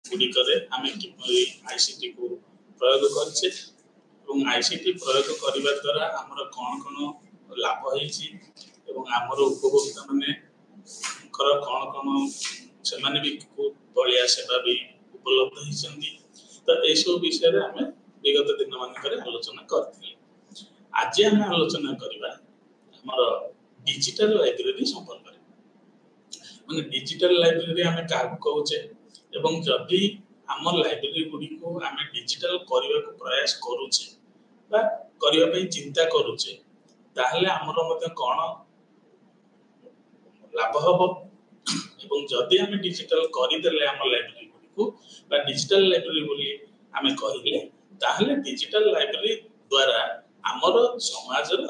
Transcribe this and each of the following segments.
गुड़िकरे आम किपरि आईसीटी को प्रयोग करछे एवं आईसीटी प्रयोग करने द्वारा आमर कौन कौन लाभ होइछि एवं आमर उपभोक्ता माने कौन कौन से भी बढ़िया सेवा भी उपलब्ध होइछन्ति। तो यह सब विषय आम विगत दिन मानक आलोचना करथिले। आज आम आलोचना करबा हमर डिजिटल लाइब्रेरी संपर्क माने डिजिटल लाइब्रेरी आम क्या कहूचे एवं जदि आम लाइब्रेरी गुड़ी को आम डिजिटल करने को प्रयास करुचे बा करबा पई चिंता करुचे ताहले हमर मते कोन लाभ हबो एवं जदि आम डिजिटल करिदेले आम लाइब्रेरी गुड़ी को बा डिजिटल लाइब्रेरी बोली आम कहिले ताहले डिजिटल लाइब्रेरी द्वारा आमर समाजर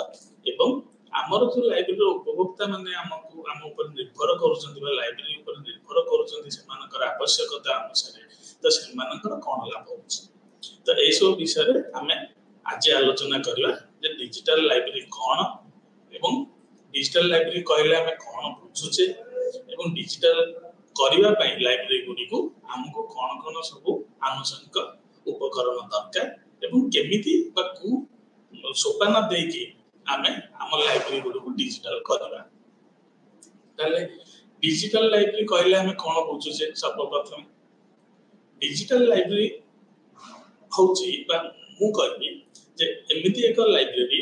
एवं आमर जो लाइब्रेरी उपभोक्ता माने हमकु आम ऊपर निर्भर करूछन्ति बा लाइब्रेरी ऊपर निर्भर करूछन्ति सेमानकर आवश्यकता अनुसार तो सेमानकर कोन लाभ होछ। तो ए सब विषय आम आज आलोचना करबा जे डिजिटल लाइब्रेरी कोन एवं डिजिटल लाइब्रेरी कहले आम कोन बुझुचे एवं डिजिटल करबा पई लाइब्रेरी गुडी को हमको कोन कोन सब आनुषंगिक उपकरण दरकार एवं केमिति बा को सोपान देकी आमे आम लाइब्रेरी गुडी को डिजिटल करबा। ताले डिजिटल लाइब्रेरी कहले आमे कोन बुझुचे सर्वप्रथम डिजिटल लाइब्रेरी होची बा मु कहबी जे एमिति एक लाइब्रेरी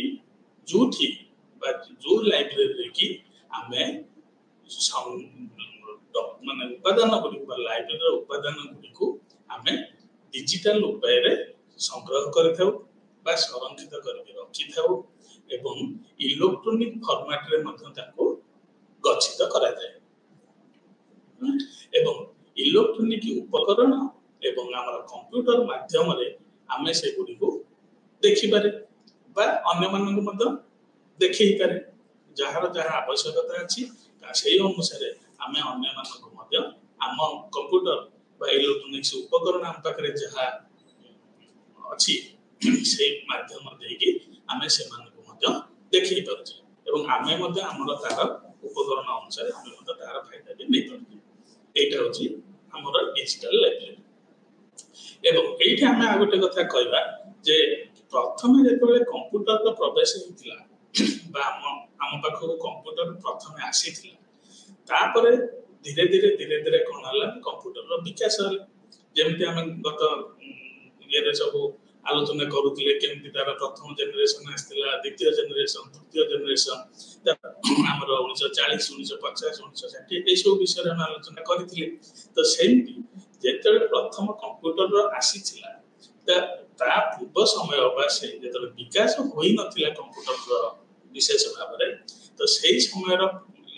जोठी बा जो लाइब्रेरी की आमे माने उपादान गुडी बा लाइब्रेरी उपादान गुडी को आमे डिजिटल उपाय रे संग्रह करथाउ बा संरक्षित करके रखिथाउ एवं इलेक्ट्रॉनिक फॉर्मेट रे मध्य ताको गच्छित करा जाय एवं इलेक्ट्रॉनिक उपकरण एवं हमर कंप्यूटर माध्यम रे आमे से गुडी को देखि पारे बा अन्य मानन को मध्य देखि पारे जहार जहां आवश्यकता अछि सेही अनुसार आमे अन्य मानन को मध्य आम कंप्यूटर बा इलेक्ट्रॉनिक्स उपकरण आम पाखरे जहां अछि से माध्यम देकी आमे से मान को मध्य देखि पारछे एवं आमे मध्य हमर तार उपकरण अनुसार आमे मध्य तार फायदा भी नै पारछे। एटा होची हमर डिजिटल लाइब्रेरी एवं एठी आमे आ गोटे कथा कहबा जे प्रथमे जेतबे कंप्यूटर रो प्रवेश होतिला बा हम पाखो कंप्यूटर प्रथमे आसीथिला तापरे धीरे धीरे कोन हला कंप्यूटर रो विकास हला जेमति हम गत ये सब आलोचना करूतिले केमति तार प्रथम जनरेशन आस्तिला द्वितीय जनरेशन तृतीय जनरेशन हमर 1940 1950 1960 ए सब विषय हम आलोचना करितिले। तो सेमति जेतबे प्रथम कंप्यूटर रो आसीथिला ता पूर्व समय अवश्य जेतबे विकास होई नथिला कंप्यूटर रो विशेष भाबरे तो सेही समय रो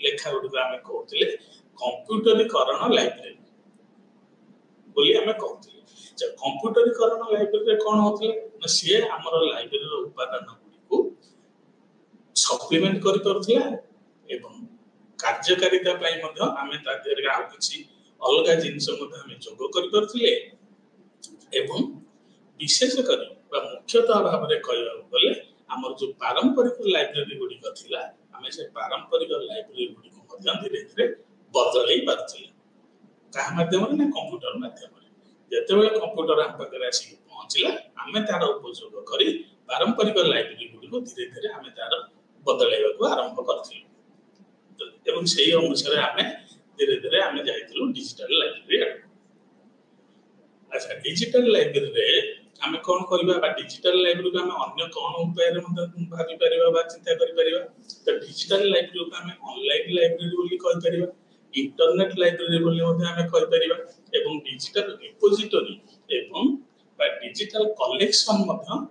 लेखा गुडी आमे कहउतिले कंप्यूटरीकरण लाइब्रेरी बोली आमे कहउतिले। जे कंप्यूटरीकरण लाइब्रेरी कोन होतले ना से हमर लाइब्रेरी रो उपादान गुडी को सप्लीमेंट करि परथिला एवं कार्यकारिता पई मध्य आमे ता देर आ किछि अलगा जिंस मध्य आमे जोग करि परथिले एवं विशेष करी बा मुख्यतः भाव रे कहबा बोले हमर जो पारंपरिक लाइब्रेरी गुडी कथिला आमे से पारंपरिक लाइब्रेरी गुडी को मध्य धीरे धीरे बदलै परथिला का माध्यम रे ना कंप्यूटर माध्यम रे जेतेबेले कंप्यूटर हम पाखरे आसी पहुंचला आमे तार उपयोग करी पारंपरिक लाइब्रेरी गुडी को धीरे धीरे आमे तार बदलैबा को आरंभ करथिलु एवं सेही अनुसार आमे धीरे धीरे आमे जाइथिलु डिजिटल लाइब्रेरी। अच्छा डिजिटल लाइब्रेरी रे आमे कोन करबा बा डिजिटल लाइब्रेरी को आमे अन्य कोन उपाय रे मत भाबी परिबा बा चिंता करि परिबा। तो डिजिटल लाइब्रेरी को आमे ऑनलाइन लाइब्रेरी बोली कहि परिबा इंटरनेट लाइब्रेरी बोली मते आमे कहि परिबा एवं डिजिटल रिपोजिटरी एवं बा डिजिटल कलेक्शन मते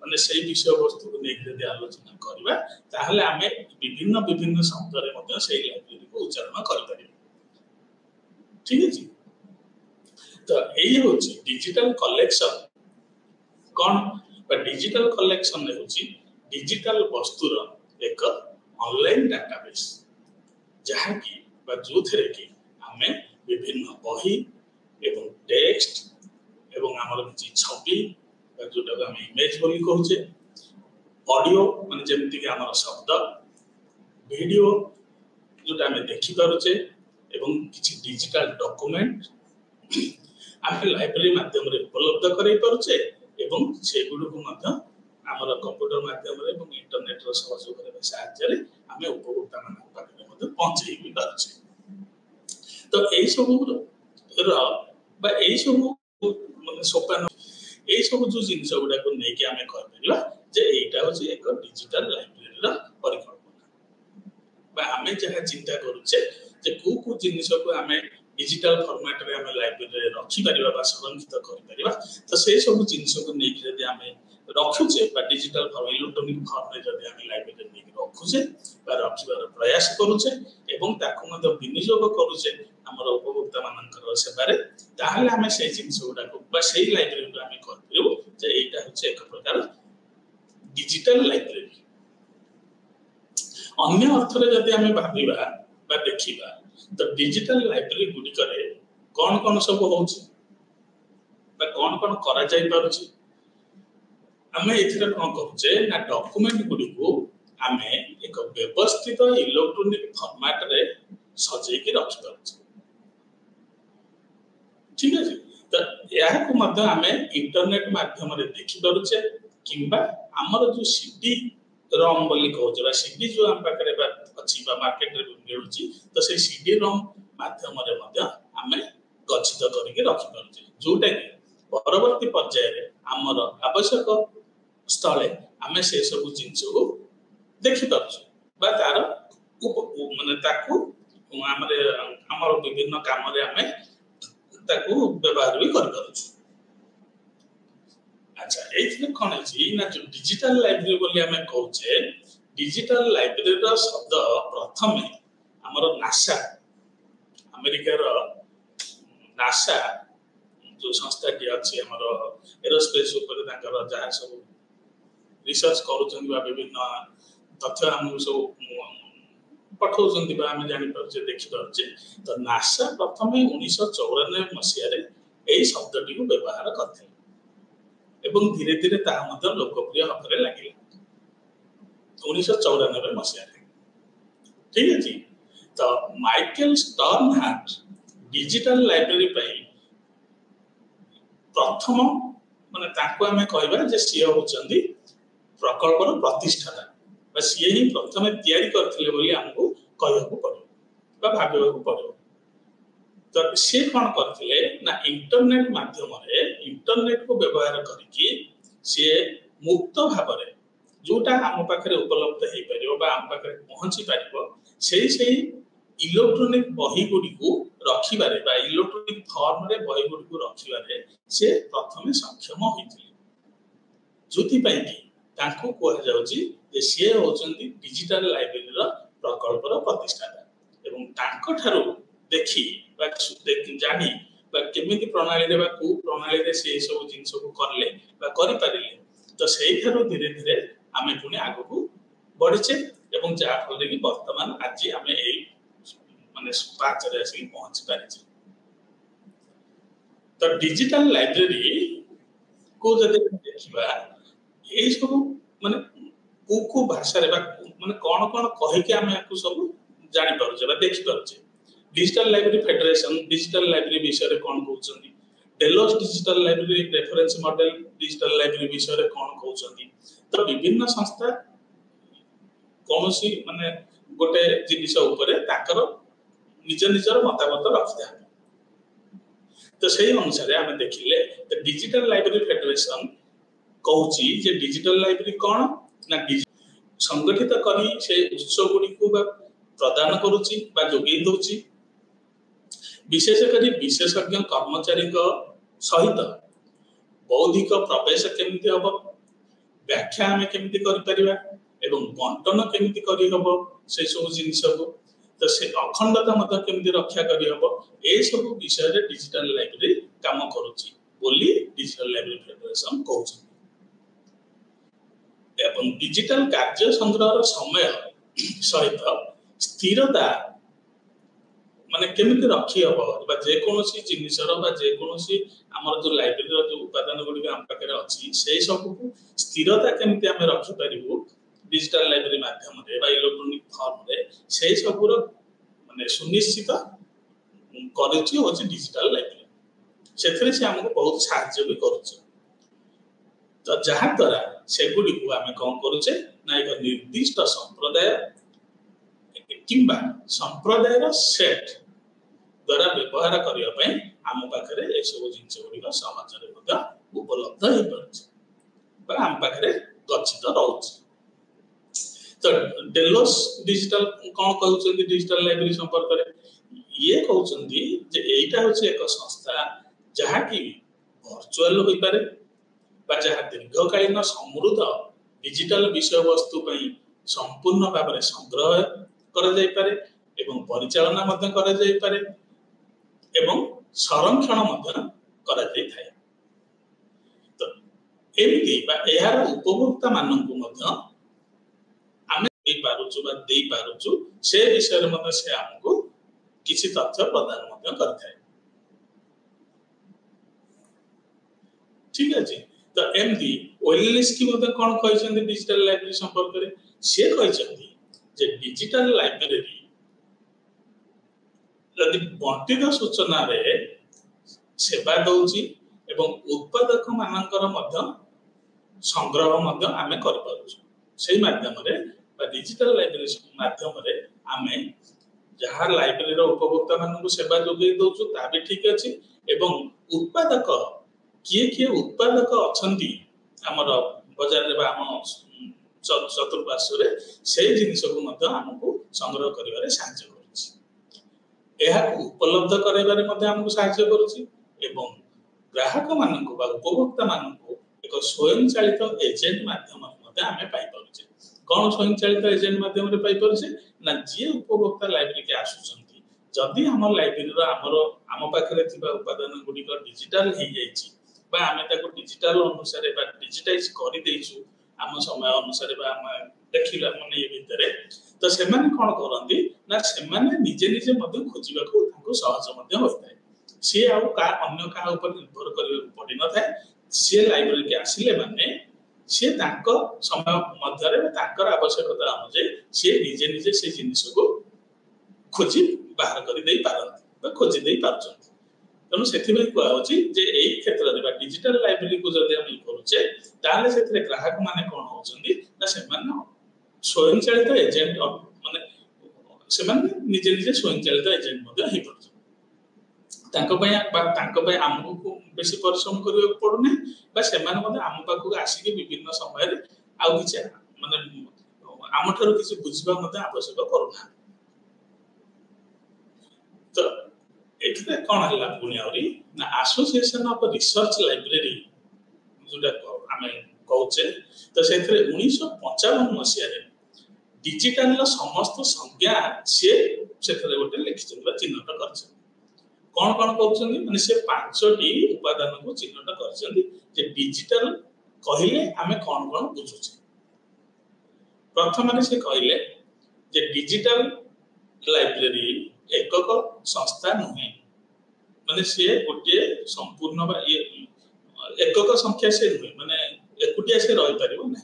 माने सेही विषय वस्तु को नेक यदि आलोचना करबा ताहले आमे विभिन्न विभिन्न शब्द रे मते सेही लाइब्रेरी को उच्चारण करि परिबा। ठीक है जी। तो यही होची डिजिटल कलेक्शन कौन बा डिजिटल कलेक्शन होची डिजिटल वस्तुर एक ऑनलाइन डाटाबेस जहाँ की बा जो थरे की हमें विभिन्न बही एवं टेक्स्ट एवं हमर किछि छवि जोटा हम इमेज बोली कहूचे ऑडियो माने जेमति कि हमर शब्द वीडियो जोटा आम देखिपे एवं किसी डिजिटल डॉक्यूमेंट आम लाइब्रेरी माध्यम उपलब्ध कराइपे एवं से गुड़ आमर कंप्यूटर माध्यम इंटरनेट सहयोग साहाय्य आम उपभोक्ता मान पाखे पहुंचे भी पारे। तो यही सब सोपान यही सब जो जिन गुड़ा को लेकिन आम कहीपर यहाँ हूँ एक डिजिटल लाइब्रेरी परिकल्पना आम जहाँ चिंता करुचे कौ जिनस को आम डिजिटल फॉर्मेट रे आम लाइब्रेरी रखिपर संरक्षित कर तो से सब जिनस को लेकिन आम रखुचे डिजिटल फॉर्म इलेक्ट्रॉनिक फॉर्म रे जब आम लाइब्रेरी रखुचे रखार प्रयास करुचे विनियोग करुचे आमर उपभोक्ता मान सेवार ताहले आम से जिनस गुड़ा से लाइब्रेरी को आम कहीपर यहाँ हूँ एक प्रकार डिजिटल लाइब्रेरी। अन्य अर्थ रे जदि आम भाविबा देखिबा तो डिजिटल लाइब्रेरी गुड़िकरे कौन कौन सब होउछि कौन कौन करा जाय पारुछि आम एथिरे कौन करुचे ना डॉक्यूमेंट गुडी को आम एक व्यवस्थित इलेक्ट्रॉनिक फॉर्मेट रे सजै के रखि पारुछि। ठीक है तो यह को मध्य आम इंटरनेट माध्यम रे देखि पारुचे किंबा हमर जो सीडी रॉम बोली कहउछ सीडी जो हम पाखरे अछि मार्केट रे मिलुछि तो से सीडी रॉम माध्यम रे मध्य आम गच्छित करके रखि पारुचे जोटा कि परवर्ती पर्याय रे हमर आवश्यक स्थले आम से सब जिनस को देखि पारुछु बा तार माने ताकू हमर विभिन्न काम रे आम ताकू व्यवहार भी कर पारुछु। अच्छा ये कौन है ना जो डिजिटल लाइब्रेरी बोली आम कहचे डिजिटल लाइब्रेरी रो शब्द प्रथम हमर नासा अमेरिकार नासा जो संस्था टी अच्छी हमर एरोस्पेस ऊपर तांकर जहाँ सब रिसर्च करूछन बा विभिन्न तथ्य हम सब पठाउछन बा हम जानि परछे देखि परछे तो नासा प्रथम 1994 मसिया रे एई शब्दटी को व्यवहार करथिले एवं धीरे धीरे ताहा लोकप्रिय हबरे लगे 1994 मसीहा। ठीक है तो माइकल स्टर्नहार्ट डिजिटल लाइब्रेरी प्रथम माने ताको आमे कहबा जे सी होचंदी प्रकल्पर प्रतिष्ठाता सी ही प्रथम तैयारी करथिले बोली हमको कहବାକୁ पड़ो बा भाबବାକୁ पड़ो। तो सी कौन करथिले ना इंटरनेट माध्यम रे इंटरनेट को व्यवहार करके सी मुक्त भाव में जोटा आम पाखे उपलब्ध हो पार बा आम पाखे पहुंची पार से इलेक्ट्रॉनिक बही गुड़ी को रखिबारे बा इलेक्ट्रॉनिक फॉर्म रे बही गुड़ी को रखिबारे से प्रथम सक्षम होइथिले जोति पई कि तांको कोहा जाउची जे से होचंदी डिजिटल लाइब्रेरी रो प्रकल्पर प्रतिष्ठाता एवं तांको ठारो देखि जानी केमिति प्रणाली रे को प्रणाली रे से सब जिंस को करले बा करि पारिले तो सेही थारो धीरे धीरे आमे पुनी आगु को बढ़िचे एवं जा फल कि वर्तमान आज आमे एई माने पाँच रे आसी पहुंच पारिचे। तो डिजिटल लाइब्रेरी को जदि देखिबा एई सब माने को भाषा रे बा माने कोन कोन कहि के आमे आकु सब जानि पारुचे बा देखि पारुचे। Digital library federation digital library विषय रे कोन कहउछंदी DELOS digital library reference model digital library विषय रे कोन कहउछंदी। तो विभिन्न संस्था कोनोसी माने गोटे जिनिस ऊपर ताकर निज निजर मतामत रखिथा तो सही अनुसार आम देखिले तो डिजिटल लाइब्रेरी फेडरेशन कहउची जे डिजिटल लाइब्रेरी कोन ना संगठित करी से उत्सव गुडी को प्रदान करुची बा जोगई दोची विशेषकर विशेषज्ञ कर्मचारी सहित बौद्धिक प्रवेश केमिति हबो व्याख्या आमे केमिति करि परिबा एवं बंटन केमिति करि हबो से सब जिनिस को तो से अखंडता मत केमिति रक्षा करि हबो ए सब विषय रे डिजिटल लाइब्रेरी काम करूची बोली डिजिटल लाइब्रेरी फेडरेशन कहउची एवं डिजिटल कार्य संग्रह समय सहित स्थिरता माने केमिति रखी हबो बा जे कोनोसी जिनिसर बा जे कोनोसी हमर जो लाइब्रेरी जो उपादान गुडी हम पाखे अछि सेही सब को स्थिरता केमिति हम रखि परिबो डिजिटल लाइब्रेरी माध्यम रे बा इलेक्ट्रॉनिक फॉर्म रे सेही सब रो माने सुनिश्चित करुछि होछि डिजिटल लाइब्रेरी सेथरे से हमको बहुत साहाय्य भी करुछि तो जहा द्वारा सेगुडी को आमे कोन करुचे ना एक निर्दिष्ट संप्रदाय किंबा संप्रदायर सेट द्वारा व्यवहार करिया पई आम पाखरे ए सब जिंस गुडी का समाचार मध्य उपलब्ध हे परछ बा आम पाखरे गच्छित रहउछ तो डेलोस डिजिटल कोन कहउछन डिजिटल लाइब्रेरी संपर्क रे ये कहउछन जे एटा होछ एक संस्था जहा की वर्चुअल होई पारे बा जहा दीर्घकालीन समृद्ध डिजिटल विषय वस्तु पई संपूर्ण भाव में संग्रह करा जाय पारे एवं परिचालना मध्य करा जाय पारे एवं संरक्षण मध्य करा जाय थाए तो एमती बा एहार उपभोक्ता मानन को मध्य आमे दे पारुछु बा दे पारुछु से विषय रे मध्य से हमको किछि तथ्य प्रदान मध्य करथाय ठीक है जी तो एमती ओएलएस की मध्य कोन कहइछन डिजिटल लाइब्रेरी संपर्क रे से कहइछन जे डिजिटल लाइब्रेरी यदि बंटित सूचना रे सेवा दउची एवं उत्पादक मानकर मध्य संग्रह मध्य आमे कर पारुछु सेही माध्यम रे बा डिजिटल लाइब्रेरी माध्यम रे आमे जहा लाइब्रेरी रो उपभोक्ता मानन को सेवा जोगै दउछु ता भी ठीक अछि एवं उत्पादक किए उत्पादक अछंती हमर बाजार रे बा हम चतुर्पार्श्व रे से जिनिस को मध्य हमको संग्रह करिवारे सहायता करूछि एहा को उपलब्ध कराइबारे मध्य हमको सहायता करूछि एवं ग्राहक मानन को बा उपभोक्ता मानन को एक स्वयं चालित एजेंट माध्यम मध्य हमें पाई पारुछे कोन स्वयं चालित एजेंट माध्यम रे पाई पारुछे ना जे उपभोक्ता लाइब्रेरी के आसुछंती जदि हमर लाइब्रेरी रो आम पाखरे थिबा उपादान गुडी को डिजिटल हे जाईछि बा हमें ताको डिजिटल अनुसार बा डिजिटाइज करि देइछु आम समय अनुसार बा हम देखिला माने ए भितरे तो से माने कोन करंती ना से माने निजे निजे मध्य खोजिबा को ताको सहज मध्य होइताय से आ का अन्य का ऊपर निर्भर करियो पड़ी न थाए से लाइब्रेरी के आसिले माने से ताको समय मध्य रे ताकर आवश्यकता अनुसार से निजे निजे से जिनिस को खोजी बाहर करि देई पारत बा खोजी देई पारछन तनु सेथि में को होची जे एई क्षेत्र रे बा डिजिटल लाइब्रेरी को जदि हम करूचे ताले सेथरे ग्राहक माने कोन होचंदी ना से माने स्वयं चालित एजेंट माने से माने निजे निजे स्वयं चालित एजेंट मध्ये हे परछ तांको पय हमको बेसी परिश्रम करियो पड़ने बा से माने मध्ये हम पाखु आसी के विभिन्न समय रे आ किछ माने हमठारो किछ बुझबा मध्ये आवश्यक करूना तो एठे कोन हला पुनी आउरी ना एसोसिएशन ऑफ रिसर्च लाइब्रेरी जोटा हमें कहउचे तो सेथरे 1955 मसिया रे डिजिटल ला समस्त संज्ञा से सेथरे गोटे लिखिछन बा चिन्हट करछन कोन कहउछन माने से पांचटी उपादान को चिन्हट करछन जे डिजिटल कहिले हमें कोन बुझुछे प्रथम माने से कहिले जे डिजिटल लाइब्रेरी एकक संस्था नुहे माने से गोटे संपूर्ण बा एकक संख्या से नुहे माने एकुटिया से रहि परिबो ना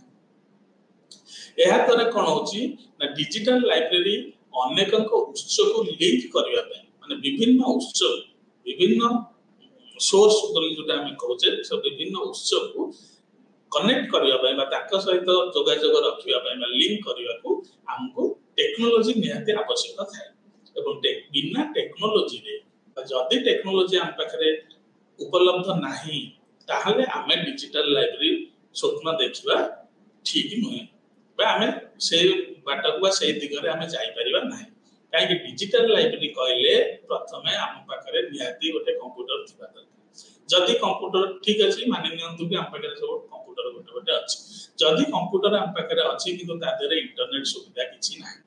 एहा तरे कोन होची ना डिजिटल लाइब्रेरी अनेकक उत्स को लिंक करिया पे माने विभिन्न उत्स विभिन्न सोर्स बोली जोटा हम कहउचे सब विभिन्न उत्स को कनेक्ट करिया पे बा ताक सहित जोगाजोग रखिया पे बा लिंक करिया को हमको टेक्नोलॉजी निहाते आवश्यक थाए एवं बिना टेक्नोलॉजी रे जदि टेक्नोलॉजी हम पाखरे उपलब्ध नाही ताहले हमें डिजिटल लाइब्रेरी स्वप्न देखिबा ठीक नुहे बा हमें से बाटकुआ से दिगरे हमें जाई परिबा नाही काहे कि डिजिटल लाइब्रेरी कहले प्रथमे हम पाखरे निहाती गोटे कंप्यूटर थिबा दरकार जदि कंप्यूटर ठीक अछि मानि नियंतु कि हम पाखरे सब कंप्यूटर गोटे गोटे अछि जदि कंप्यूटर हम पाखरे अछि किंतु तादेरे इंटरनेट सुविधा किछि नाही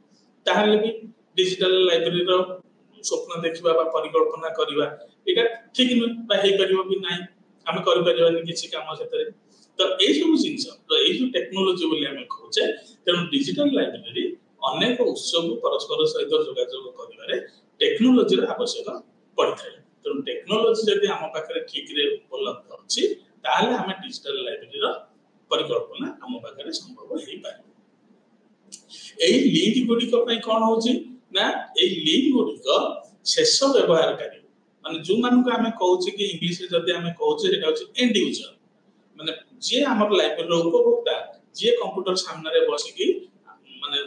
ताहले भी डिजिटल लाइब्रेरी रो स्वप्न देखिबा बा परिकल्पना करिबा एटा ठीक न बा हे परिबो भी नाही हम कर परिबा नि किछि काम सेतरे तो ए सब जिंस तो ए जो टेक्नोलॉजी बोली हम कहउचे तेन डिजिटल लाइब्रेरी अनेक उत्सव परस्पर सहित जोगाजोग करिबारे टेक्नोलॉजी रो आवश्यक पड़थाय तेन टेक्नोलॉजी जदि हम पाखरे ठीक रे उपलब्ध अछि ताहले हम डिजिटल लाइब्रेरी रो परिकल्पना हम पाखरे संभव हे पारे एई लिंक गुडी को पई कोन होची ना ए लिंक गुड़िक शेष व्यवहारकारी माने जो मानक आमे कहउछि कि इंग्लिश रे जदि आमे कहउछि एटा होछि एंड यूजर माने जे हमर लाइब्रेरी रो उपभोक्ता जे कंप्यूटर सामने रे बसि कि माने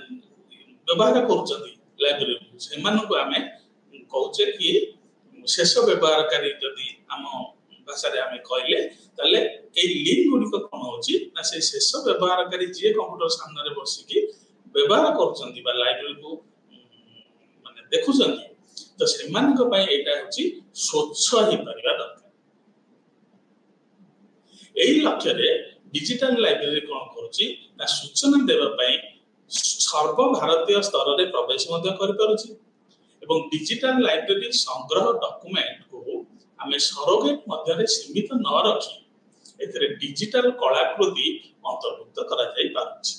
व्यवहार करूछथि लाइब्रेरी से मानक आमे कहउछि कि शेष व्यवहारकारी जदि हम भाषा रे आमे कहले तले ए लिंक गुड़िक कोन होछि ना से शेष व्यवहारकारी जे कंप्यूटर सामने रे बसि कि व्यवहार करूछथि बा लाइब्रेरी को माने देखुछथि तो से मानक पय एटा होछि स्वच्छ ही परिबा दरकार एही लक्ष्य रे डिजिटल लाइब्रेरी कोन करूछि ना सूचना देबा पय सर्व भारतीय स्तर रे प्रवेश मध्य करि पारुछि एवं डिजिटल लाइब्रेरी संग्रह डॉक्यूमेंट को आमे सरोगेट मध्य रे सीमित न रखी एथरे डिजिटल कलाकृति अंतर्भुक्त करा जाई पारुछि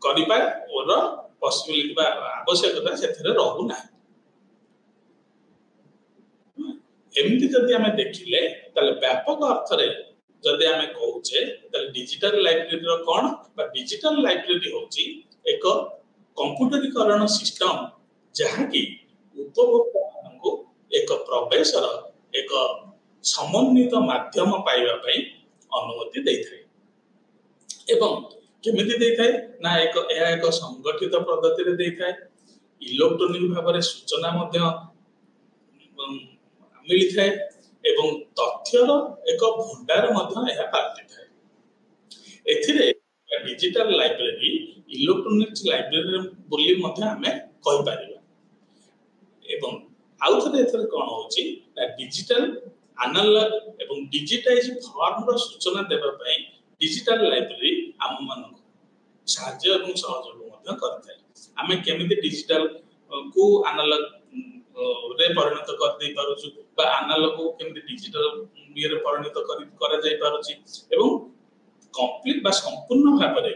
करिबा और पॉसिबिलिटी बा आवश्यकता सेथरे रहू ना एमती जदि आमे देखिले तले व्यापक अर्थ रे जदि आमे कहूचे तले डिजिटल लाइब्रेरी रो कोन बा डिजिटल लाइब्रेरी होची एक कंप्यूटरीकरण सिस्टम जहा कि उपभोक्ता को एक प्रवेश रो एक समन्वित माध्यम पाइबा पई अनुमति दैथाय एवं केमिति दैथाय ना एक संगठित पद्धति रे दैथाय इलेक्ट्रॉनिक भाव रे सूचना मध्य मिली थाए एवं तथ्यर एक भंडार मध्य एहा पार्टी थाए एथिरे डिजिटल लाइब्रेरी इलेक्ट्रॉनिक्स लाइब्रेरी बोली मध्य हमें कहि परिबा एवं आउथरे एथरे कोन होची ना डिजिटल एनालॉग एवं डिजिटाइज फॉर्म रो सूचना देबा पई डिजिटल लाइब्रेरी हम मन साहाय्य एवं सहयोग मध्य करथाय हमें केमिति डिजिटल को एनालॉग रे परिणत कर दे पारुछु बा एनालॉग को केमिति डिजिटल रे परिणत करा जाय पारुछि एवं कंप्लीट बा संपूर्ण भाव रे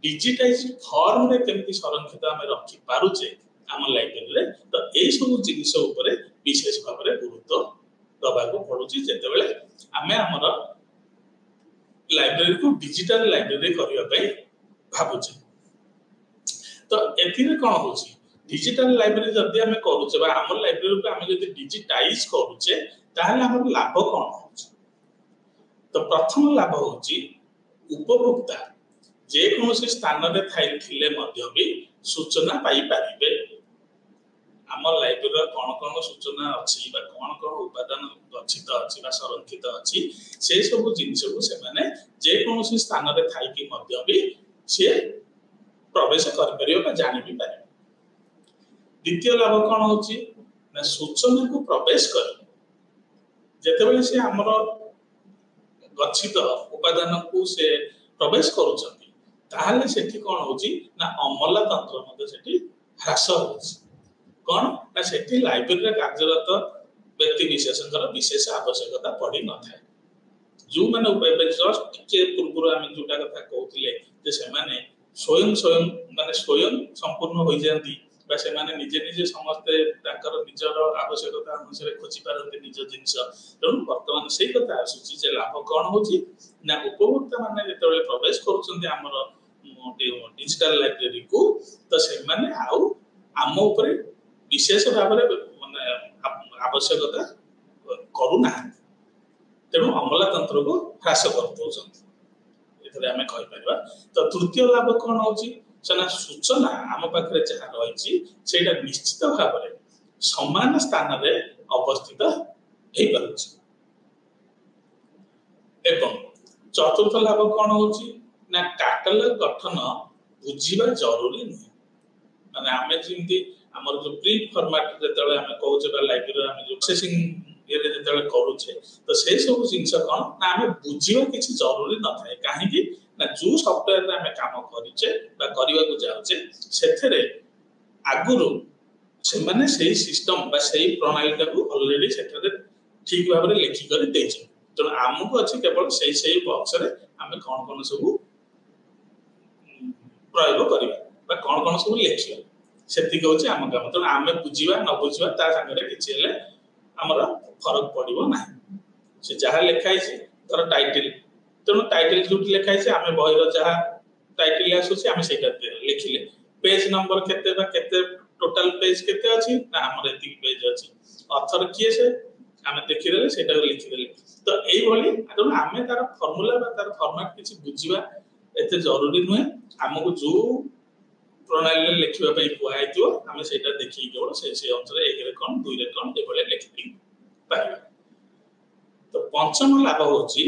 डिजिटाइज फॉर्म रे केमिति संरक्षित हमें रखि पारुछे हम लाइब्रेरी रे तो ए सब जिनिस ऊपर विशेष भाव रे गुरुत्व दबा को पडुछि जेते बेले हमें हमर लाइब्रेरी को डिजिटल लाइब्रेरी करिया पई भाबुछे तो एथिरे कोन होछि डिजिटल लाइब्रेरी जदि हमें करूचे बा हमर लाइब्रेरी को हमें जदि डिजिटाइज करूचे ताहले हमर लाभ कोन होछि तो प्रथम लाभ होछि उपभोक्ता जे कोनोसी स्थान रे थाई थिले मध्य भी सूचना पाई परिबे हमर लाइब्रेरी कोन कोन सूचना अछि बा कोन कोन उपादान गच्छित अछि बा संरक्षित अछि से सब जिनिस को से माने जे कोनोसी स्थान रे थाई कि मध्य भी से प्रवेश कर परियो बा जानि भी परियो द्वितीय लाभ कोन होछि ना सूचना को प्रवेश कर जेते बेले से हमर गच्छित उपादान को से प्रवेश करूछथि ताहले सेठी कोन होछि ना अमला तंत्र मध्ये सेठी ह्रास होछि कोन ना सेठी लाइब्रेरी रे कार्यरत व्यक्ति विशेषकर विशेष आवश्यकता पड़ी न थाए जो माने उपाय जस्ट के पूर्व हम जोटा कथा कहउतिले जे से माने स्वयं माने स्वयं संपूर्ण होई जानती बा से माने निजे निजे समस्त ताकर निजर आवश्यकता अनुसार खोजि पारंती निज जिंस तेणु वर्तमान सेही कथा आसुची जे लाभ कोन होची ना उपभोक्ता माने जेतेबेले प्रवेश करूछन्ती हमर डिजिटल लाइब्रेरी को तो से माने आउ आम ऊपर विशेष भाव रे माने आवश्यकता करू ना तेणु अमला तंत्र को ह्रास कर दोछन्ती एथरे हमें कहि परबा तो तृतीय लाभ कोन होची सना सूचना आम पाखरे जहा रहिछि सेटा निश्चित भाव रे समान स्थान रे अवस्थित हेइ पारुछि एवं चतुर्थ लाभ कोन होछि ना कैटलॉग गठन बुझिबा जरूरी नहीं माने आमे जिंती हमर जो प्रिंट फॉर्मेट जेतले हमें कहउछे बा लाइब्रेरी हमें जो प्रोसेसिंग ये जेतले करूछे तो से सब जिंस कोन ना हमें बुझिबा किछि जरूरी न थाए काहे कि ना जो सॉफ्टवेयर रे हमें काम करिचे बा करिवा को जाउचे सेथरे आगुरु से माने सेही सिस्टम बा सेही प्रणाली को ऑलरेडी सेथरे ठीक भाव रे लिखि करि देछे तो हमको अछि केवल सेही बॉक्स रे हमें कोन सब प्रयोग करिवा बा कोन सब लिखिया सेति कहउचे हम काम तो आमे बुझिबा न बुझिबा ता संगे किछि हेले हमर फरक पड़िबो ना से जहा लिखाइ छै तर टाइटल तेणु टाइटल जो लिखाई से आमे बहिर जहा टाइटल आसुची आमे सेटा लिखिले पेज नंबर केते बा केते टोटल पेज केते अछि ना हमर एति पेज अछि ऑथर किए से आमे देखि देले सेटा लिखि देले तो एई भली अदन आमे तार फार्मूला बा तार फॉर्मेट किछि बुझिबा एते जरूरी नुहे हमकु जो प्रणाली लिखिबा पई कुआइतो आमे सेटा देखि केवल से अनुसार 1 रे कोन 2 रे कोन ए भले लिखि पाइबा तो पंचम लाभ होछि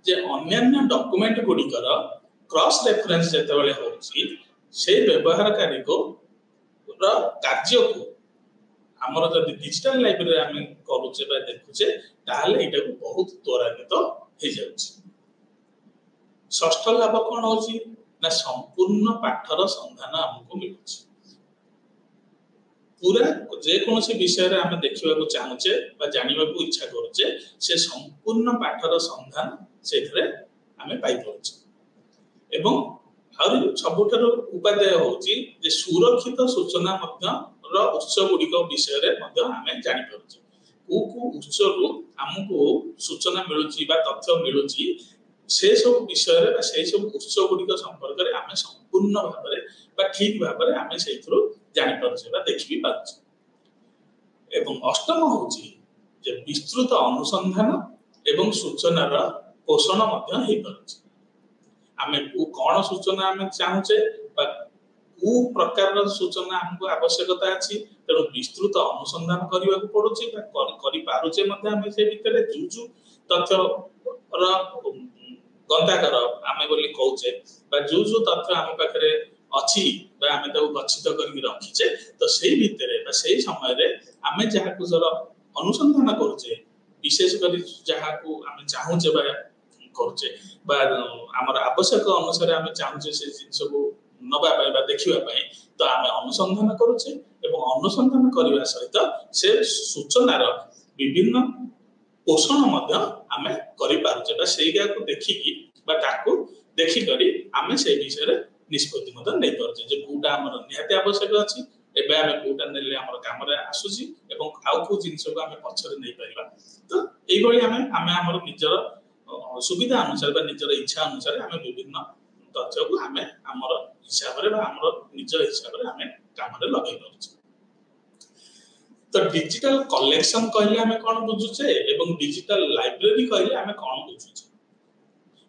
जे अन्य डॉक्यूमेंट गुडी कर क्रॉस रेफरेंस जेते बेले होछि से व्यवहारकारी को कार्य को आमर जदि डिजिटल लाइब्रेरी आम करुचे देखुचे ताहले एटा को बहुत त्वरान्वित हो जाउछि षष्ठ लाभ कौन होछि ना संपूर्ण पाठर संधान हमको मिलुछि पूरा जे कोनोसी विषय रे हम देखिबा को चाहुचे बा जानिबा को इच्छा करूचे से संपूर्ण पाठर संधान सेथरे हमें पाई पड़ुछि एवं आउर सबुठार उपादेय होछि जे सुरक्षित सूचना मध्य र उत्स गुडी विषय रे मध्य हमें जानि पड़ुछि को उत्स रु हमको सूचना मिलुछि बा तथ्य मिलुछि से सब विषय रे बा से सब उत्स गुडी संपर्क रे हमें संपूर्ण भाव रे बा ठीक भाव रे हमें सेथरो जानि पड़ुछि बा देखि पाछि एवं अष्टम होछि जे विस्तृत अनुसंधान एवं सूचना रा पोषण मध्य हे पड़ुछि आमे कोन सूचना आमे चाहुचे बा को प्रकार सूचना हमको आवश्यकता अछि तेणु विस्तृत अनुसंधान करबा को पड़ुछि बा करि पारुचे मध्ये आमे से भितरे जुजु तथ्य र गंताकर आमे बोली कहूचे बा जुजु तथ्य हम पाखरे अछि बा आमे तो गच्छित करके रखिचे तो सेही भितरे बा सेही समय रे आमे जहा को जरा अनुसंधान करूचे विशेष करी जहा को आमे चाहुचे बा करूचे बा हमर आवश्यक अनुसार आमे चाहुचे से जिंस को नबा पाई बा देखिबा पाई तो आमे अनुसंधान करूचे एवं अनुसंधान करबा सहित से सूचना रो विभिन्न पोषण मध्य आमे करि पारुचे बा सेईगा को देखि की बा ताको देखि करी आमे से विषय रे निष्पत्ति मध्य नै पारुचे जे कोटा हमर निहाती आवश्यक अछि एबे आमे कोटा नेले हमर काम रे आसुची एवं आउ को जिंस को आमे पछरे नै परिबा तो एई भली आमे हमर निजर सुविधा अनुसार बा निजर इच्छा अनुसार आमे विभिन्न तथ्य को आमे हमर हिसाब रे बा हमर निज हिसाब रे आमे काम रे लगाई पारुचे तो डिजिटल कलेक्शन कहले हमें कोन बुझुचे एवं डिजिटल लाइब्रेरी कहले हमें कोन बुझुचे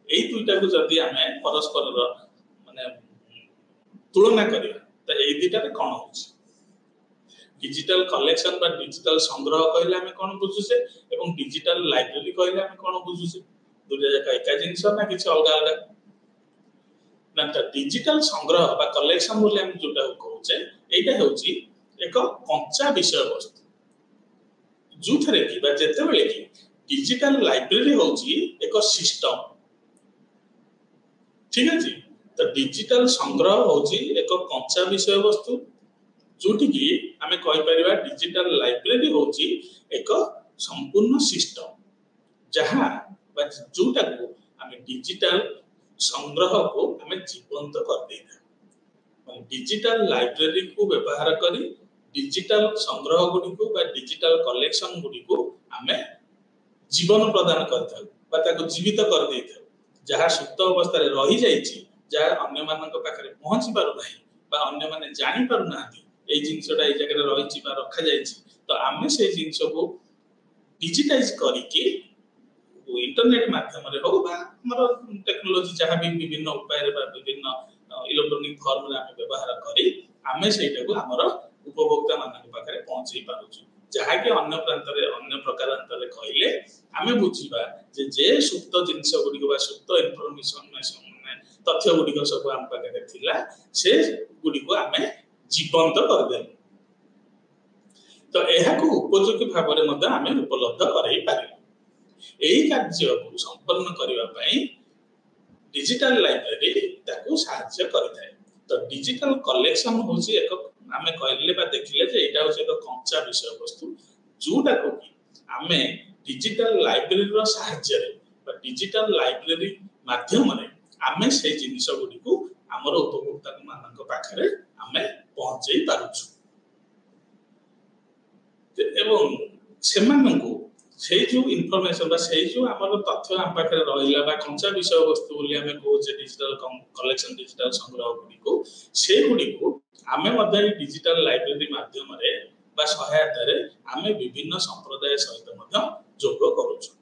एई दुईटा को जदी हमें परस्पर माने तुलना करिया त एई दुईटा रे कोन होछि डिजिटल कलेक्शन बा डिजिटल संग्रह कहले हमें कोन बुझुचे एवं डिजिटल लाइब्रेरी कहले हमें कोन बुझुचे दुईटा जाका एका जिंस ना किछ अलगा अलगा ना त डिजिटल संग्रह बा कलेक्शन बोले हम जोटा कहउचे एटा होछि एक कंचा विषय वस्तु जो थरे की बा जेते बेले की डिजिटल लाइब्रेरी होची एक सिस्टम ठीक है जी तो डिजिटल संग्रह होची एक कंचा विषय वस्तु जोटी की हमें कहि परिबा डिजिटल लाइब्रेरी होची एक संपूर्ण सिस्टम जहां बा जोटा को हमें डिजिटल संग्रह को हमें जीवंत कर देता माने डिजिटल लाइब्रेरी को व्यवहार करी डिजिटल संग्रह गुडी को बा डिजिटल कलेक्शन गुडी को हमें जीवन प्रदान करता बा ताको जीवित कर देता जहा सुप्त अवस्था रे रही जाईची जहा अन्य मानक पाखरे पहुंची पारु नाही बा अन्य माने जानि पारु नाथि ए जिंसटा ए जगह रे रहिची बा रखा जाईची तो हमें से जिंस को डिजिटाइज करी के इंटरनेट माध्यम रे हो बा हमर टेक्नोलॉजी जहा भी विभिन्न उपाय रे बा विभिन्न इलेक्ट्रॉनिक फॉर्म रे हमें व्यवहार करी हमें सेटा को हमर उपभोक्ता मानक पाखरे पहुंचई पारुछु जहा कि अन्य प्रांत रे अन्य प्रकार अंतर रे कहले हमें बुझिबा जे सुप्त जिंस गुडी बा सुप्त इंफॉर्मेशन तथ्य गुडी को सब हम पाखरे थिला से गुडी को हमें जीवंत कर दे तो एहा को उपयोगी भाव रे मध्य हमें उपलब्ध करई पारि एही कार्य को संपन्न करिवा पई डिजिटल लाइब्रेरी ताको सहायता करथाय तो डिजिटल कलेक्शन होची एक आमे कहले बा देखिले जे एटा होची एक कंचा विषय वस्तु जोटा को कि आमे डिजिटल लाइब्रेरी रो सहायता रे बा डिजिटल लाइब्रेरी माध्यम रे आमे से जिनिस गुडी को हमर उपभोक्ता मानक पाखरे आमे पहुंचई पारुछु एवं सेमानंकु ସେଇ जो इनफॉरमेशन बा सेई जो हमर तथ्य हम पाखे रहिला बा कंचा विषय वस्तु बोली हमें कहूचे डिजिटल कलेक्शन डिजिटल संग्रह गुडी को से गुडी को आमे मध्ये डिजिटल लाइब्रेरी माध्यम रे बा सहायता रे आमे विभिन्न संप्रदाय सहित मध्ये जोग करूछु।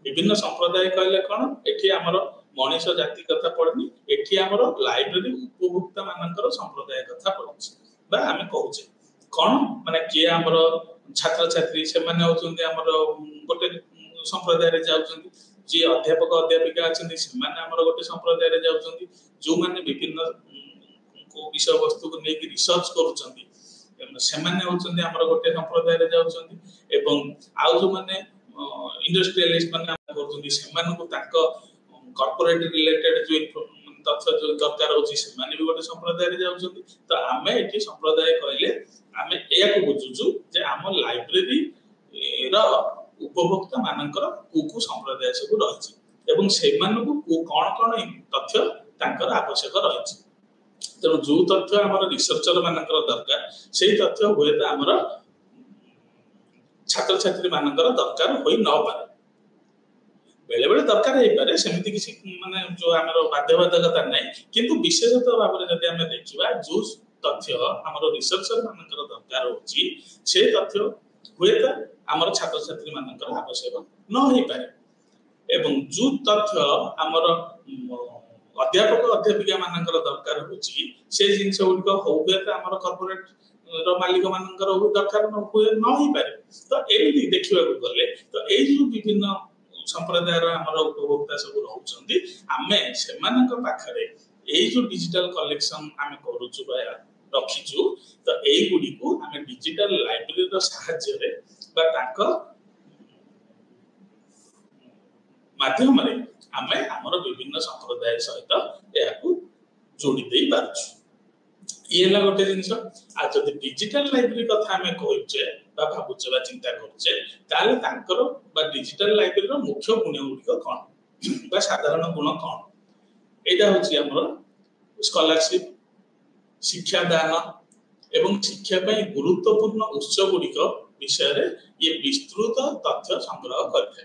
विभिन्न संप्रदाय कहले कोन एठी हमर मनीष जाति कथा पड़नी एठी हमर लाइब्रेरी उपभोक्ता मानकर संप्रदाय कथा पड़छ बा आमे कहूचे कोन माने के हमर छात्र छात्री से माने होचंदी हमर गोटे संप्रदाय रे जाउचंदी जे अध्यापक अध्यापिका अछंदी से माने हमर गोटे संप्रदाय रे जाउचंदी जो माने विभिन्न को विषय वस्तु को नेकी रिसर्च करूचंदी से माने होचंदी हमर गोटे संप्रदाय रे जाउचंदी एवं आउ जो माने इंडस्ट्रियलिस्ट माने करूचंदी से माने को ताको कॉर्पोरेट रिलेटेड जो तथ्य जो दरकार होची से माने भी गोटे संप्रदाय रे जाउचंदी तो आमे एठी संप्रदाय कहले आमे एया को बुझुचु जे हम लाइब्रेरी रा उपभोक्ता मानकर को संप्रदाय सब रही एवं से कौन कौन तथ्य तांकर आवश्यक रही तेणु जो तथ्य आम रिसर्चर मानकर दरकार से तथ्य हुए तो आम छात्र छात्री मानकर दरकार हो न पारे बेले बेले दरकार हो पारे सेमती किसी माने जो आम बाध्यबाधकता नहीं किंतु विशेषतः भाव में जब आम देखा जो तथ्य आम रिसर्चर मानकर दरकार होची से तथ्य हुए तो आम छात्र छात्री मानकर आवश्यक न हो पारे एवं जो तथ्य आमर अध्यापक अध्यापिका मानकर दरकार होची से जिनस गुड़िक हुए तो आम कॉर्पोरेट मालिक मानकर दरकार न हो पारे तो एमती देखा गले तो ये जो विभिन्न संप्रदाय आमर उपभोक्ता सब रोचंदी आमे सेमानक पाखरे ये जो डिजिटल कलेक्शन आमे करूछु बा रखीछु तो एई गुडी को आमे डिजिटल लाइब्रेरी रो सहायता रे बा ताको माध्यम रे आमे हमर विभिन्न संप्रदाय सहित याकू जोड़ी देई पारछु ये ला गोटे जिंस आ जदि डिजिटल लाइब्रेरी कथा आमे कहउचे बा भाबुचे बा चिंता करछे ताले तांकर बा डिजिटल लाइब्रेरी रो मुख्य गुण गुडी कोन बा साधारण गुण कोन एटा होची हमर स्कॉलरशिप शिक्षा दान एवं शिक्षा पई गुरुत्वपूर्ण उत्स गुडिक विषय रे ये विस्तृत तथ्य संग्रह करथे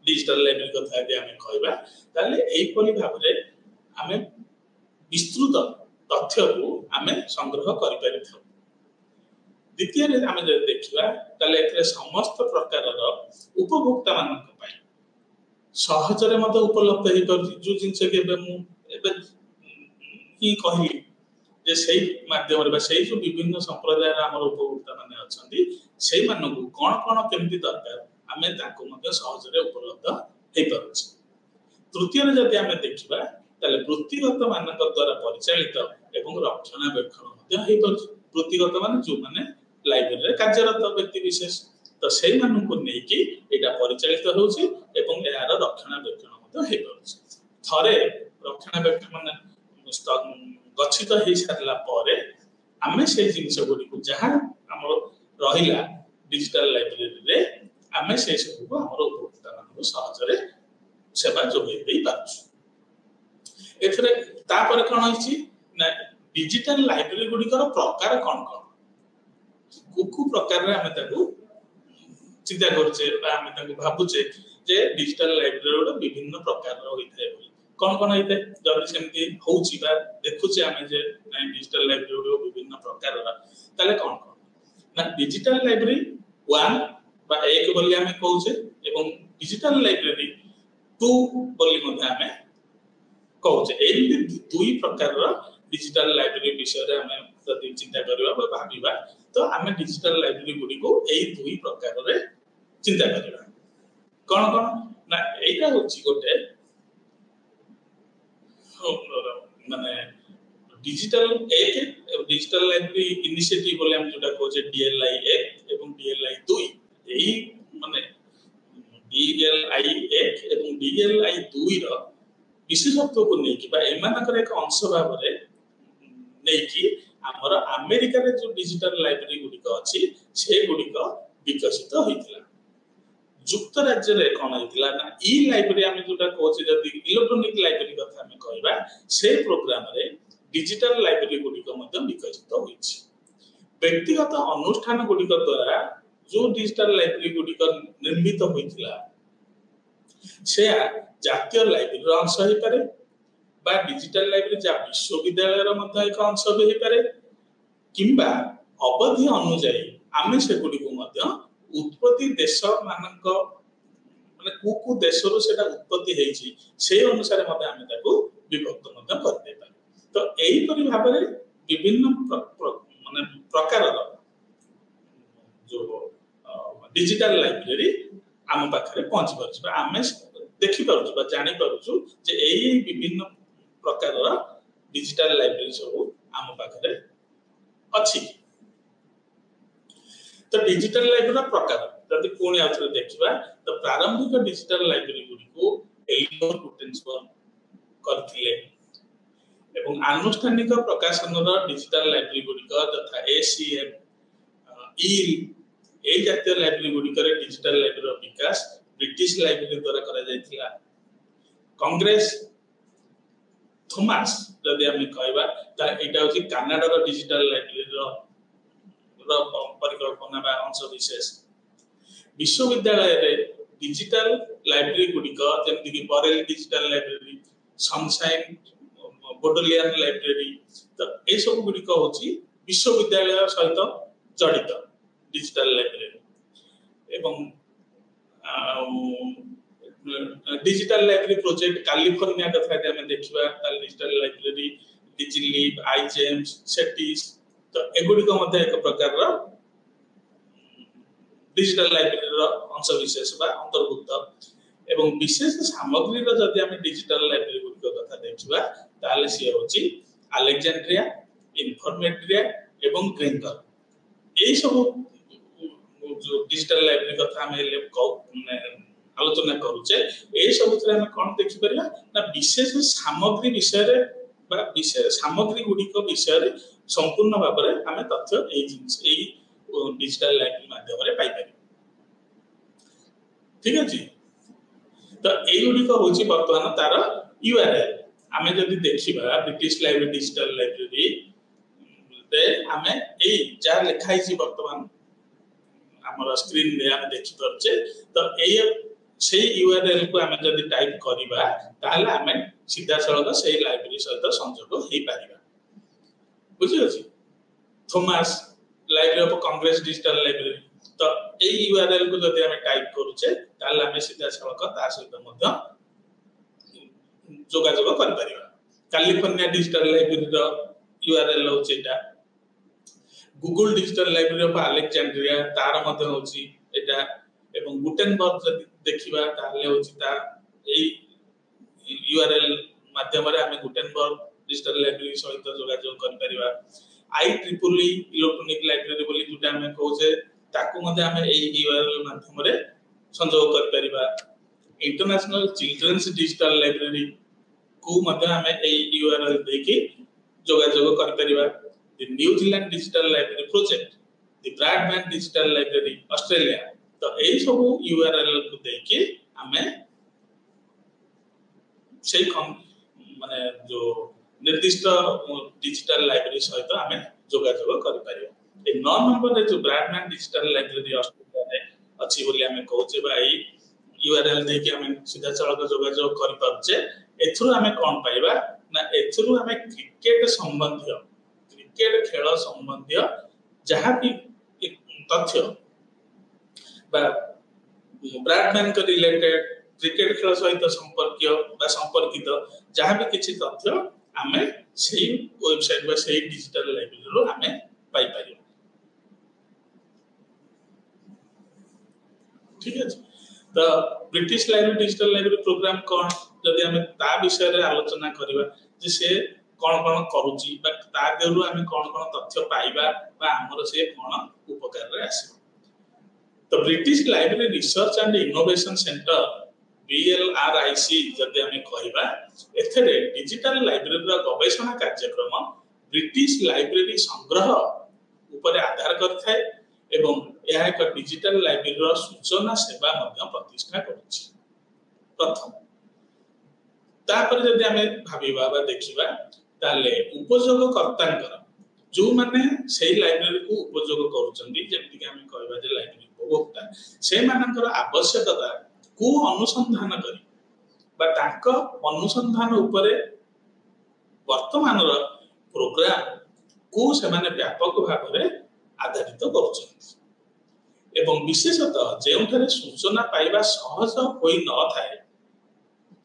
डिजिटल लाइब्रेरी कथा जे हमें कहबा ताले एई परि भाव रे हमें विस्तृत तथ्य को हमें संग्रह करि परिथौ द्वितीय रे हमें जे देखिबा ताले एथरे समस्त प्रकार रो उपभोक्ता मानक पई सहज रे मते उपलब्ध हे कर जो जिंस के एबे की कहि जे सेही माध्यम रे सेही जो विभिन्न संप्रदाय हमर उपभोक्ता माने अछंती सेही मानकु कोन कोन केमति दरकार हमें ताको मते सहज रे उपलब्ध हे परछ। तृतीय रे जदि हमें देखिबा ताले वृत्तिगत मानक द्वारा परिचालित एवं रक्षणाबेक्षण मते हे परछ वृत्तिगत माने जो माने लाइब्रेरी रे कार्यरत व्यक्ति विशेष तो सेही मानकु नै कि एटा परिचालित होउची एवं यार रक्षणाबेक्षण मते हे परछ थरे रक्षणाबेक्षण माने गच्छित हो सारा पर आमे से जिनस गुडी को जहाँ आम रहिला डिजिटल लाइब्रेरी रे आमे से सब को हमर उपभोक्ता मान सहज रे सेवा जोगै देई पाछु। एथरे तापर कोन होइछि ना डिजिटल लाइब्रेरी गुडी कर प्रकार कोन कोन कुकु प्रकार रे आमे ताकू चिंता करछे बा आमे ताकू भाबुचे जे डिजिटल लाइब्रेरी रो विभिन्न प्रकार रो होइथे कौन कौन होते जब सेमती होउची बा देखुचे आमे जे डिजिटल लाइब्रेरी विभिन्न प्रकार ताले कौन कौन ना डिजिटल लाइब्रेरी 1 बा 1 बोली आमे कहउचे एवं डिजिटल लाइब्रेरी 2 बोली मध्ये आमे कहउचे एली दुई प्रकार रो डिजिटल लाइब्रेरी विषय रे आमे जदि चिंता करबा बा भाबिबा तो आमे डिजिटल लाइब्रेरी गुडी को एई दुई प्रकार रे चिंता करबा कौन कौन ना एटा होची गोटे माने डिजिटल एक डिजिटल लाइब्रेरी इनिशिएटिव बोले हम जोटा कहजे डीएलआई 1 एवं डीएलआई 2 एही माने डीएलआई 1 एवं डीएलआई 2 रो विशेषत्व को नै कि बा एमानकर एक अंश भाव रे नै कि हमर अमेरिका रे जो डिजिटल लाइब्रेरी गुडी को अछि से गुडी को विकसित होइतिला जुक्त राज्य रे कोन होइतिला ना ई लाइब्रेरी हम जोटा कहजे जदी इलेक्ट्रॉनिक लाइब्रेरी कथा हम कहबा से प्रोग्राम रे डिजिटल लाइब्रेरी गुडी को मध्य विकसित होइछि व्यक्तिगत अनुष्ठान गुडी को द्वारा जो डिजिटल लाइब्रेरी गुड़िक निर्मित होइतिला से जातीय लाइब्रेरी अंश हो पारे बा डिजिटल लाइब्रेरी जा विश्वविद्यालय एक अंश भी हो पारे किंबा अवधि अनुଯାयी आमे से गुडी को मध्य उत्पत्ति देश मानक माने को देशरो सेटा उत्पत्ति हेछि से अनुसार मते आमे ताको विभक्त मध्य कर दे पारे तो एही परि भाबरे विभिन्न माने प्रकार जो डिजिटल लाइब्रेरी आम पाखरे पहुंच पारछ आमे देखि पारछ बा जानि पारछ जे एही विभिन्न प्रकार डिजिटल लाइब्रेरी सब आम पाखरे अछि तो डिजिटल लाइब्रेरी प्रकार जदि कोनी आउथरे देखिबा तो प्रारंभिक डिजिटल लाइब्रेरी गुडी को एलिनोर गुटेन्सबर्ग करथिले एवं आनुष्ठानिक प्रकाशन डिजिटल लाइब्रेरी गुडी तथा एसीएम ईल ए जातीय लाइब्रेरी गुडी करे डिजिटल लाइब्रेरी विकास ब्रिटिश लाइब्रेरी द्वारा करा जायतिला कांग्रेस थॉमस जदि हम कहबा ता एटा होची कनाडा रो डिजिटल लाइब्रेरी रो परिकल्पना बा अंश विशेष विश्वविद्यालय रे डिजिटल लाइब्रेरी गुडी जेमति कि Berkeley digital library sunshine Bodleian library तो ए सब गुडी होची विश्वविद्यालय सहित जड़ित डिजिटल लाइब्रेरी एवं डिजिटल लाइब्रेरी प्रोजेक्ट कैलिफोर्निया कथा हम देखिबा डिजिटल लाइब्रेरी डिजिलीव आईजेम्स सेटिस तो एगुडी को मध्य एक प्रकार रो डिजिटल लाइब्रेरी रो अंश विशेष बा अंतर्भुक्त एवं विशेष सामग्री रो जदि हम डिजिटल लाइब्रेरी गुडी को कथा देखिबा ताले से होची अलेक्जेंड्रिया इन्फॉर्मेट्रिया एवं ग्रेंगर एई सब जो डिजिटल लाइब्रेरी कथा हम आलोचना करूचे ए सब हम कोन देखि परिया ना विशेष सामग्री विषय रे बा विशेष सामग्री गुडी को विषय रे संपूर्ण भाव रे हम तथ्य ए जिंस ए डिजिटल लाइब्रेरी माध्यम रे पाई पारी ठीक अछि तो ए गुडी को होची वर्तमान तार यूआरएल हमें जदि देखिबा ब्रिटिश लाइब्रेरी डिजिटल लाइब्रेरी दे हमें ए जा लिखाई छी वर्तमान हमर स्क्रीन रे हम देखि परछे तो ए से यूआरएल को हम जदि टाइप करिबा ताले हम सीधा सळग से लाइब्रेरी सहित संयोग हेई पारिबा बुझि अछि Thomas library of Congress digital library तो ए यूआरएल को जदि हम टाइप करूचे ताले हम सीधा सळग ता सहित मध्य जोगाजोग कर परिबा कैलिफोर्निया डिजिटल लाइब्रेरी रो यूआरएल होचे एटा Google digital library of Alexandria तार मध्य होची एटा एवं गुटेनबर्ग जदि देखिबा ताले होची ता ए यूआरएल माध्यम रे हम गुटेनबर्ग डिजिटल लाइब्रेरी सहित जोगाजोग कर परिबा आईईई इलेक्ट्रॉनिक लाइब्रेरी बोली जुटा हम कहूचे ताकू मध्य हम ए यूआरएल माध्यम रे संयोग कर परिबा इंटरनेशनल चिल्ड्रंस डिजिटल लाइब्रेरी को मध्य हम ए यूआरएल देके जोगाजोग कर परिबा the New Zealand Digital Library Project, the Bradman Digital Library Australia तो ए सब URL को देके हमें से माने जो निर्दिष्ट डिजिटल लाइब्रेरी सहित हमें जोगाजोग कर परियो ए 9 नंबर रे जो ब्रैडमैन डिजिटल लाइब्रेरी ऑस्ट्रेलिया रे अछि बोली हमें कहूचे भाई URL देके हमें सीधा सड़क जोगाजोग कर परचे एथुरु हमें कोन पाइबा ना एथुरु हमें क्रिकेट संबंधी क्रिकेट खेल संबंधी जहाँ भी तथ्य बा ब्रैडमैन को रिलेटेड क्रिकेट खेल सहित संपर्कीय बा संपर्कित जहाँ भी किछि तथ्य हमें सेही वेबसाइट बा सेही डिजिटल लाइब्रेरी रो हमें पाई पारियो ठीक है तो British library digital library programme कोन जदि हमें ता विषय रे आलोचना करबा जे से कोन कोन करूची बा ता देरु हमें कोन कोन तथ्य पाइबा बा हमर से कोन उपकार रे आसी तो British library research and innovation centre BLRIC जदि हमें कहबा एथरे डिजिटल लाइब्रेरी रो गवेषणा कार्यक्रम ब्रिटिश लाइब्रेरी संग्रह ऊपर आधार करथाय एवं यह एक डिजिटल लाइब्रेरी रो सूचना सेवा मध्य प्रतिष्ठा करूची प्रथम तापर जदि हमें भाबीबा बा देखिबा ताले उपयोगकर्तांकर जो माने सेही लाइब्रेरी को उपयोग करूचंदी जेमति कि हमें कहबा जे लाइब्रेरी को उपभोक्ता से मानकर आवश्यकता को अनुसंधान करी बा तांको अनुसंधान उपरे वर्तमान प्रोग्राम को से माने व्यापक भाव में आधारित करुछन एवं विशेषतः जेउठारे सूचना पाइबा सहज होई न थाए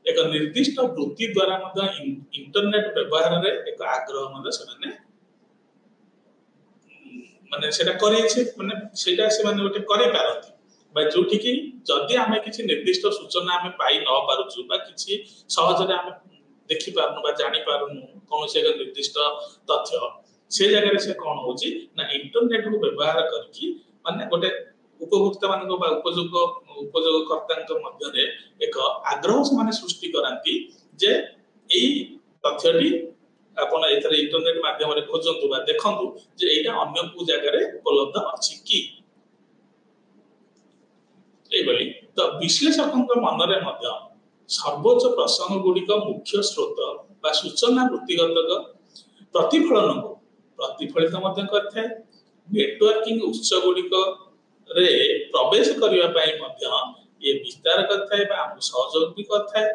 एक निर्दिष्ट वृत्ति द्वारा इंटरनेट व्यवहार रे एक आग्रह से माने सेटा करेछे माने सेटा से माने गोटे करे पारती बा जोठी कि जदि आमे किछि निर्दिष्ट सूचना आमे पाई न पारुछु बा किछि सहज रे आमे देखि पारनु बा जानि पारनु कोन से निर्दिष्ट तथ्य से जगह से कोन होची ना इंटरनेट को व्यवहार करके माने गोटे उपभोक्ता मान उपयोगकर्ता मध्य रे एक आग्रह से माने सृष्टि करांती जे एई तथ्यटी आपण एथरे इंटरनेट माध्यम रे खोजंतु बा देखंतु जे एटा अन्य को जगह रे उपलब्ध अछि कि ए बली तो विश्लेषकक मन रे मध्य सर्वोच्च प्रसंग गुडी का मुख्य स्रोत बा सूचना वृत्तिगत प्रतिफलन को प्रतिफलित मध्य करथाय नेटवर्किंग उत्स गुडी रे प्रवेश करिवा पई मध्य ये विस्तार करथाय बा हम सहयोग भी करथाय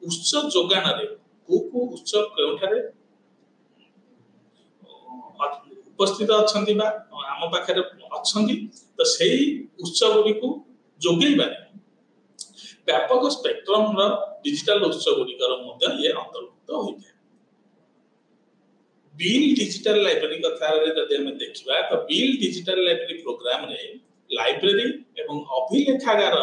उत्स जोगान रे को उत्स केउठारे उपस्थित अछंती बा हम पाखरे अछंती तो सेही उत्स गुडी को जोगेइबा व्यापक स्पेक्ट्रम रो डिजिटल उत्स गुडी कर मध्य ये अंतर्भुक्त होइथे बिल डिजिटल लाइब्रेरी कथा रे जदि हम देखिबा तो बिल डिजिटल लाइब्रेरी प्रोग्राम रे लाइब्रेरी एवं अभिलेखागार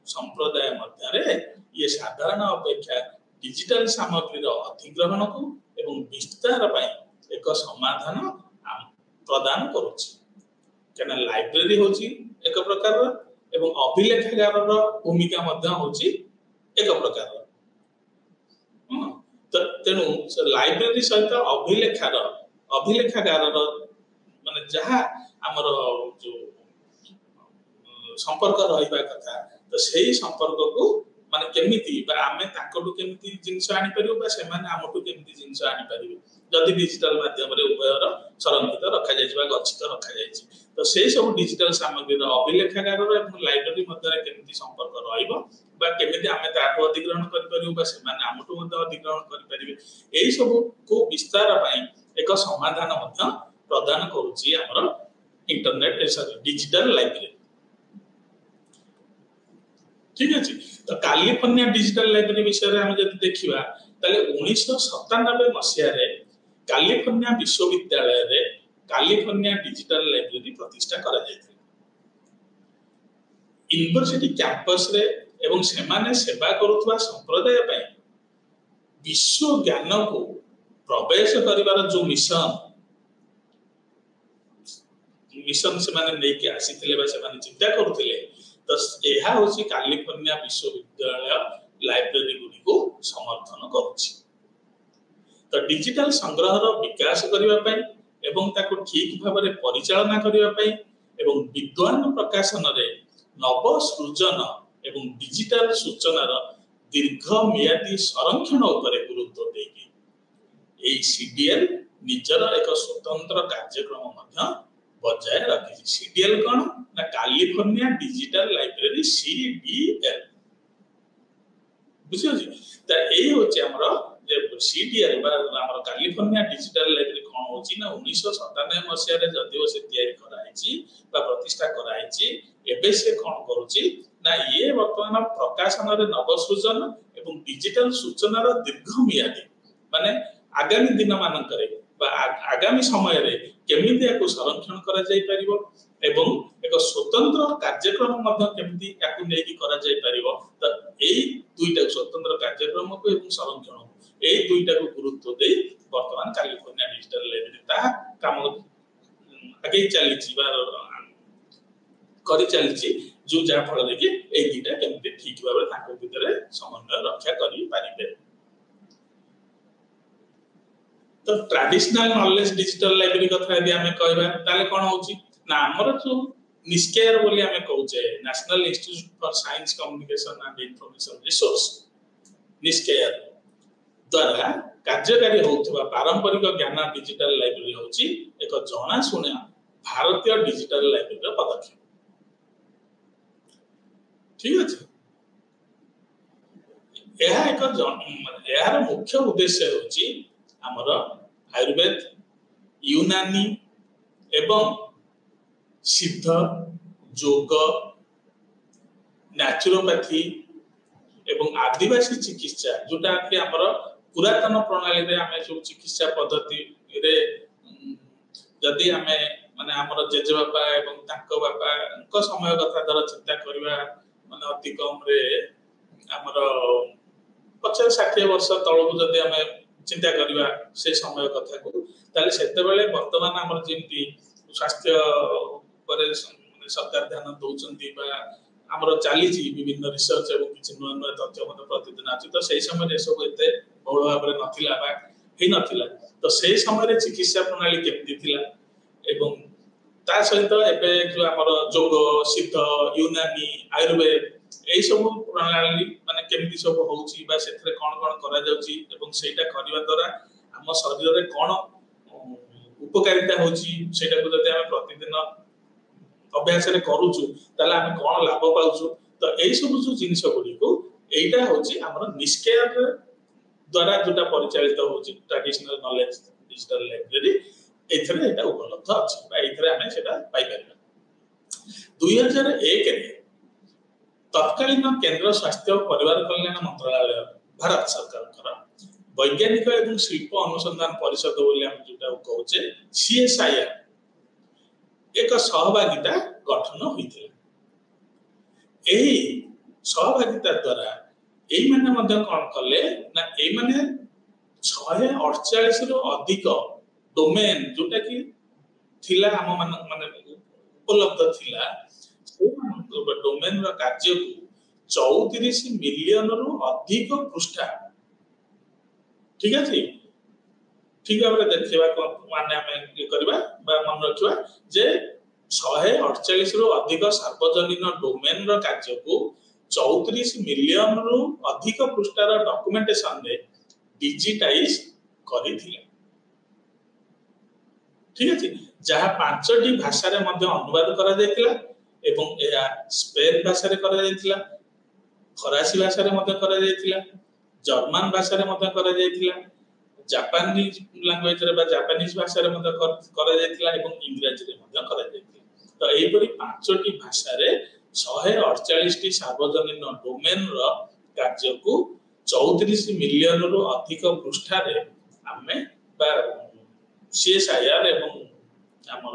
संप्रदाय मध्य रे ये साधारण अपेक्षा डिजिटल सामग्री रो अधिग्रहण को एवं विस्तार पई एक समाधान प्रदान करूची केना लाइब्रेरी होची एक प्रकार एवं अभिलेखागार रो भूमिका मध्य होची एक प्रकार तेणु लाइब्रेरी सहित अभिलेखागार माने जहाँ आमर जो संपर्क रहिबा कथा तो सही संपर्क को माने केमिति बा आमे ताकटु केमिति जिंस आनी परिबो बा से माने आमटु केमिति जिंस आनी परिबो जदि डिजिटल माध्यम रे उभयर संरक्षित रखा जाइबा गच्छित रखा जाइछि तो सेही सब डिजिटल सामग्री रो अभिलेखागार रो एवं लाइब्रेरी मध्य रे केमिति संपर्क रहिबो बा केमिति आमे ताकु अधिग्रहण करि परिबो बा से माने आमटु मध्य अधिग्रहण करि परिबे एही सब को विस्तार पई एक समाधान मध्य प्रदान करूची हमर इंटरनेट सॉरी डिजिटल लाइब्रेरी ठीक है तो कैलिफोर्निया डिजिटल लाइब्रेरी विषय रे हम जदि देखिबा ताले 1997 मसिया रे कैलिफोर्निया विश्वविद्यालय रे कैलिफोर्निया डिजिटल लाइब्रेरी प्रतिष्ठा करा जायथि यूनिवर्सिटी कैंपस रे एवं सेमाने सेवा करूथवा संप्रदाय पय विश्व ज्ञान को प्रवेश करिवार जो मिशन से माने नै के आसीथिले बा से माने चिंता करूथिले तो यह होची कैलिफोर्निया विश्वविद्यालय लाइब्रेरी गुडी को समर्थन करूची तो डिजिटल संग्रह रो विकास करिवा पई एवं ताको ठीक भाव रे परिचालना करिवा पई एवं विद्वान प्रकाशन रे नव सृजन एवं डिजिटल सूचना रो दीर्घ मियादी संरक्षण उपरे गुरुत्व देगी ए सीडीएल निजर एक स्वतंत्र कार्यक्रम मध्य बजाय रखी सीडीएल कौन ना कैलिफोर्निया डिजिटल लाइब्रेरी सीडीएल बुझियो जी त एई होची हमरो जे सीडीएल बा हमरो कैलिफोर्निया डिजिटल लाइब्रेरी कोन होची ना 1997 मसिया रे जदिओ से तयारी कराइची बा प्रतिष्ठा कराइची एबे से कोन करूची ना ये वर्तमान प्रकाशन रे नवसृजन एवं डिजिटल सूचना रो दीर्घ मियादी माने आगामी दिन मानकरे बा आगामी समय रे केमिति याको संरक्षण करा जाय परिबो एवं एक स्वतंत्र कार्यक्रम मध्य केमिति याको नेकी करा जाय परिबो त एई दुईटा स्वतंत्र कार्यक्रम को एवं संरक्षण एई दुईटा को गुरुत्व दे वर्तमान कैलिफोर्निया डिजिटल लाइब्रेरी ता काम आगे चलीछि बा करि चलीछि जो जा फल कि एई दुईटा केमिति ठीक भाबे ताको भितरे समन्वय रक्षा करि पारिबे तो ट्रेडिशनल नॉलेज डिजिटल लाइब्रेरी कथा यदि हमें कहबा ताले कोन होची ना हमर जो निस्केयर बोली हमें कहउचे national institute for science communication and information resource NISCAIR द्वारा कार्यकारी होउथबा पारंपरिक ज्ञान डिजिटल लाइब्रेरी होची एक जणा सुना भारतीय डिजिटल लाइब्रेरी पदक्षेप ठीक अच्छे यह एक यार मुख्य उद्देश्य होची हमर आयुर्वेद यूनानी एवं सिद्ध योग नेचुरोपैथी एवं आदिवासी चिकित्सा जोटा कि हमर पुरातन प्रणाली रे हमें सब चिकित्सा पद्धति रे जदि हमें माने हमर जेजे बापा एवं ताको बापा को समय कथा दर चिंता करबा माने अति कम रे हमर 50-60 वर्ष तळको जदि हमें चिंता करबा से समय कथा को ताले सेते बेले वर्तमान हमर जेंति स्वास्थ्य पर सरकार ध्यान दउचंती बा हमर चाली जी विभिन्न रिसर्च एवं किछि नुवा नुवा तथ्य मते प्रतिदिन आछि तो सेही समय रे सब एते बहुल भाबरे नथिला बा हे नथिला तो सेही समय रे चिकित्सा प्रणाली केमति थिला एवं ता सहित एबे जो हमर योग सिद्ध यूनानी आयुर्वेद एई सब प्रणाली माने केमति सब होउची बा सेथरे कोन कोन करा जाउची एवं सेटा करबा द्वारा हम शरीर रे कोन उपकारिता होउची सेटा को जदि हम प्रतिदिन अभ्यास रे करूछु ताले हम कोन लाभ पाउछु तो एई सब जो जिनिस गुडी को एटा होउची हमर निष्केयर द्वारा जोटा परिचालित होउची ट्रेडिशनल नॉलेज डिजिटल लाइब्रेरी एथरे एटा उपलब्ध अछि बा एथरे हम सेटा पाइ परबा 2001 रे तत्कालीन केंद्र स्वास्थ्य और परिवार कल्याण मंत्रालय भारत सरकार वैज्ञानिक एवं शिल्प अनुसंधान परिषद बोली हम जोटा कहूचे सीएसआईआर एक सहभागिता गठन होइथिला एही सहभागिता द्वारा एई माने मध्य कोन कले ना एई माने 148 रो अधिक डोमेन जोटा कि थिला हम माने उपलब्ध थिला डोमेन रो कार्य को 34 मिलियन रो अधिक पृष्ठ ठीक है ठीक भाव देखा माने आम करवा मन रखा जे 148 रो अधिक सार्वजनिक डोमेन रो कार्य को 34 मिलियन रो अधिक पृष्ठार डॉक्यूमेंटेशन रे डिजिटाइज करिथिले ठीक है जहाँ 5टी भाषा रे मध्य अनुवाद करा जायतिला एवं एया स्पेन भाषा रे करा जायतिला फरासी भाषा रे मध्य करा जायतिला जर्मन भाषा रे मध्य करा जायतिला जापानीज लैंग्वेज रे बा जापानीज भाषा रे मध्य करा जायतिला एवं इंग्रजी रे मध्य करा जायतिला तो एई परि 5टी भाषा रे 148 टी सार्वजनिक डोमेन रो कार्य को 34 मिलियन रो अधिक पृष्ठ रे हमें बा सीएसआईआर एवं हमर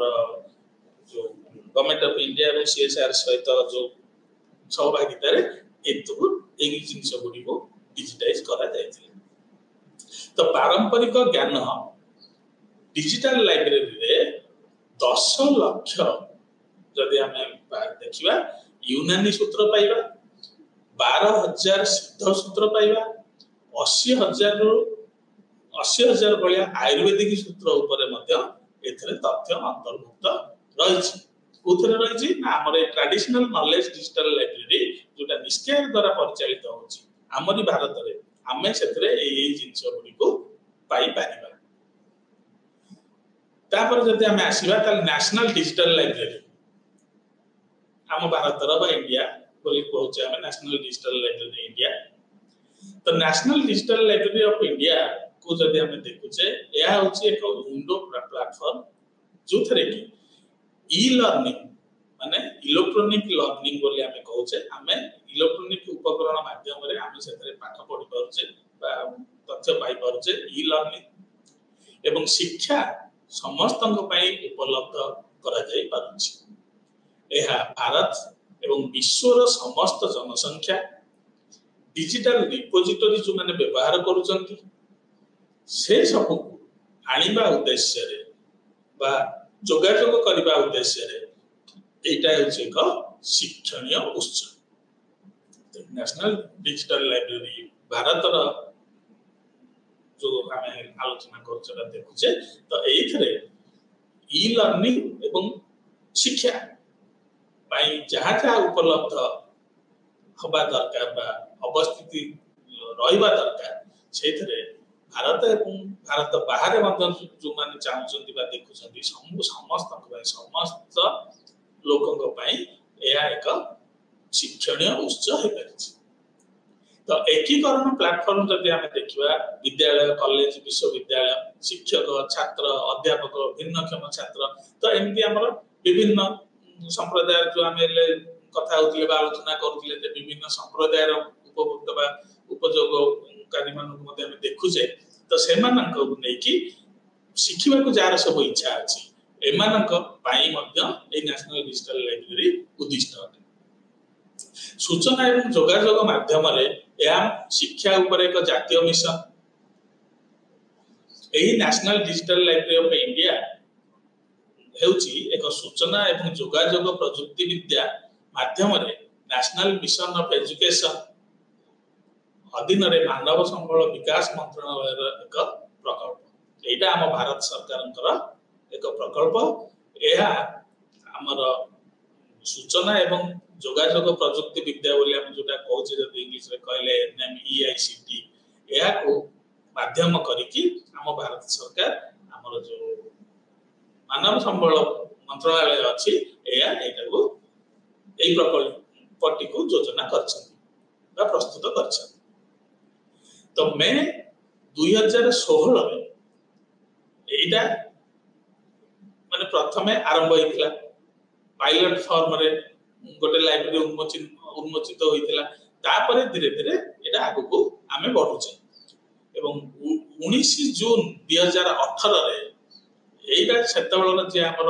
जो गवर्नमेंट ऑफ इंडिया एवं सीएसआईआर सहित जो सहभागिता रे एतु एई जिनिस गुडी को डिजिटाइज करा जायतिला तो पारंपरिक ज्ञान डिजिटल लाइब्रेरी रे 10 लाख जदि हमें देखिबा यूनानी सूत्र पाइबा 12,000 सिद्ध सूत्र पाइबा 80,000 भलिया आयुर्वेदिक सूत्र ऊपर मध्य एथरे तथ्य अंतर्भुक्त रहिछि उथरे रहिछि ना हमर ट्रेडिशनल नॉलेज डिजिटल लाइब्रेरी जोटा निष्केय द्वारा परिचालित होछि हमरी भारत रे हमें सेथरे एई जिंस गुडी को पाई पारिबा तापर जदि हमें आसीबा त नेशनल डिजिटल लाइब्रेरी हम भारत रो बा इंडिया बोली कहउचे हम नेशनल डिजिटल लाइब्रेरी इंडिया तो national digital library of India को जदि हमें देखुचे या होची एक विंडो प्लेटफॉर्म जोथरे कि ई लर्निंग माने इलेक्ट्रॉनिक लर्निंग बोली हमें कहउचे हमें इलेक्ट्रॉनिक उपकरण माध्यम रे हम सेतरे पाठ पढि परछे बा तथ्य पाई परछे ई लर्निंग एवं शिक्षा समस्तक पई उपलब्ध करा जाई परछे एहा भारत एवं विश्वर समस्त जनसंख्या डिजिटल रिपोजिटरी जो माने व्यवहार करूचंती से सब आनिबा उद्देश्य रे बा जोगाजोग करबा उद्देश्य रे एटा होची एक शिक्षणीय उत्सव नेशनल डिजिटल लाइब्रेरी भारत रो जो हमें आलोचना करछला देखुचे तो एथरे ई लर्निंग एवं शिक्षा पाई जहाँ जहाँ उपलब्ध हवा दरकार बा अवस्थिति रहिबा दरकार सेथरे भारत एवं भारत बाहर मध्य जो माने चाहउछन्ती बा देखुछन्ती समस्त लोकक पई एहा एक शिक्षण शिक्षणीय उत्स हो पारिछि। तो एकीकरण प्लेटफॉर्म जदि आम देखा विद्यालय कॉलेज विश्वविद्यालय शिक्षक छात्र अध्यापक भिन्नक्षम छात्र तो एमती आमर विभिन्न संप्रदाय जो आम कथा होते आलोचना करुले विभिन्न संप्रदायर उपभोक्त उपयोगकारी मान देखुचे तो से शिखा जार सब इच्छा अच्छी एमानक नेशनल डिजिटल लाइब्रेरी उद्दिष्ट अटे। सूचना एवं जोगाजोग माध्यम शिक्षा उपर एक जातीय मिशन यही national digital library of India हेउची एक सूचना एवं जोगाजोग प्रजुक्ति विद्या माध्यम नेशनल मिशन ऑफ एजुकेशन अधीन मानव संबल विकास मंत्रालय एक प्रकल्प एटा आम भारत सरकार एक प्रकल्प यह आमर सूचना एवं जोगाजोग प्रजुक्ति विद्या बोली हम जोटा कहूचे जदि इंग्लिश रे कहले NMEICT या को माध्यम करिकी आम भारत सरकार आमर जो मानव संबल मंत्रालय अछि एटा को एई प्रकल्पटी को योजना करछन बा प्रस्तुत करछन। तो मैं 2016 में एटा माने प्रथमे आरंभ होइतिला पायलट फॉर्म रे गोटे लाइब्रेरी उन्मोचित होइतिला तापरे धीरे धीरे एटा आगु को आमे बढ़ुचे एवं 19 जून 2018 रे एटा सेतबेलर जे हमर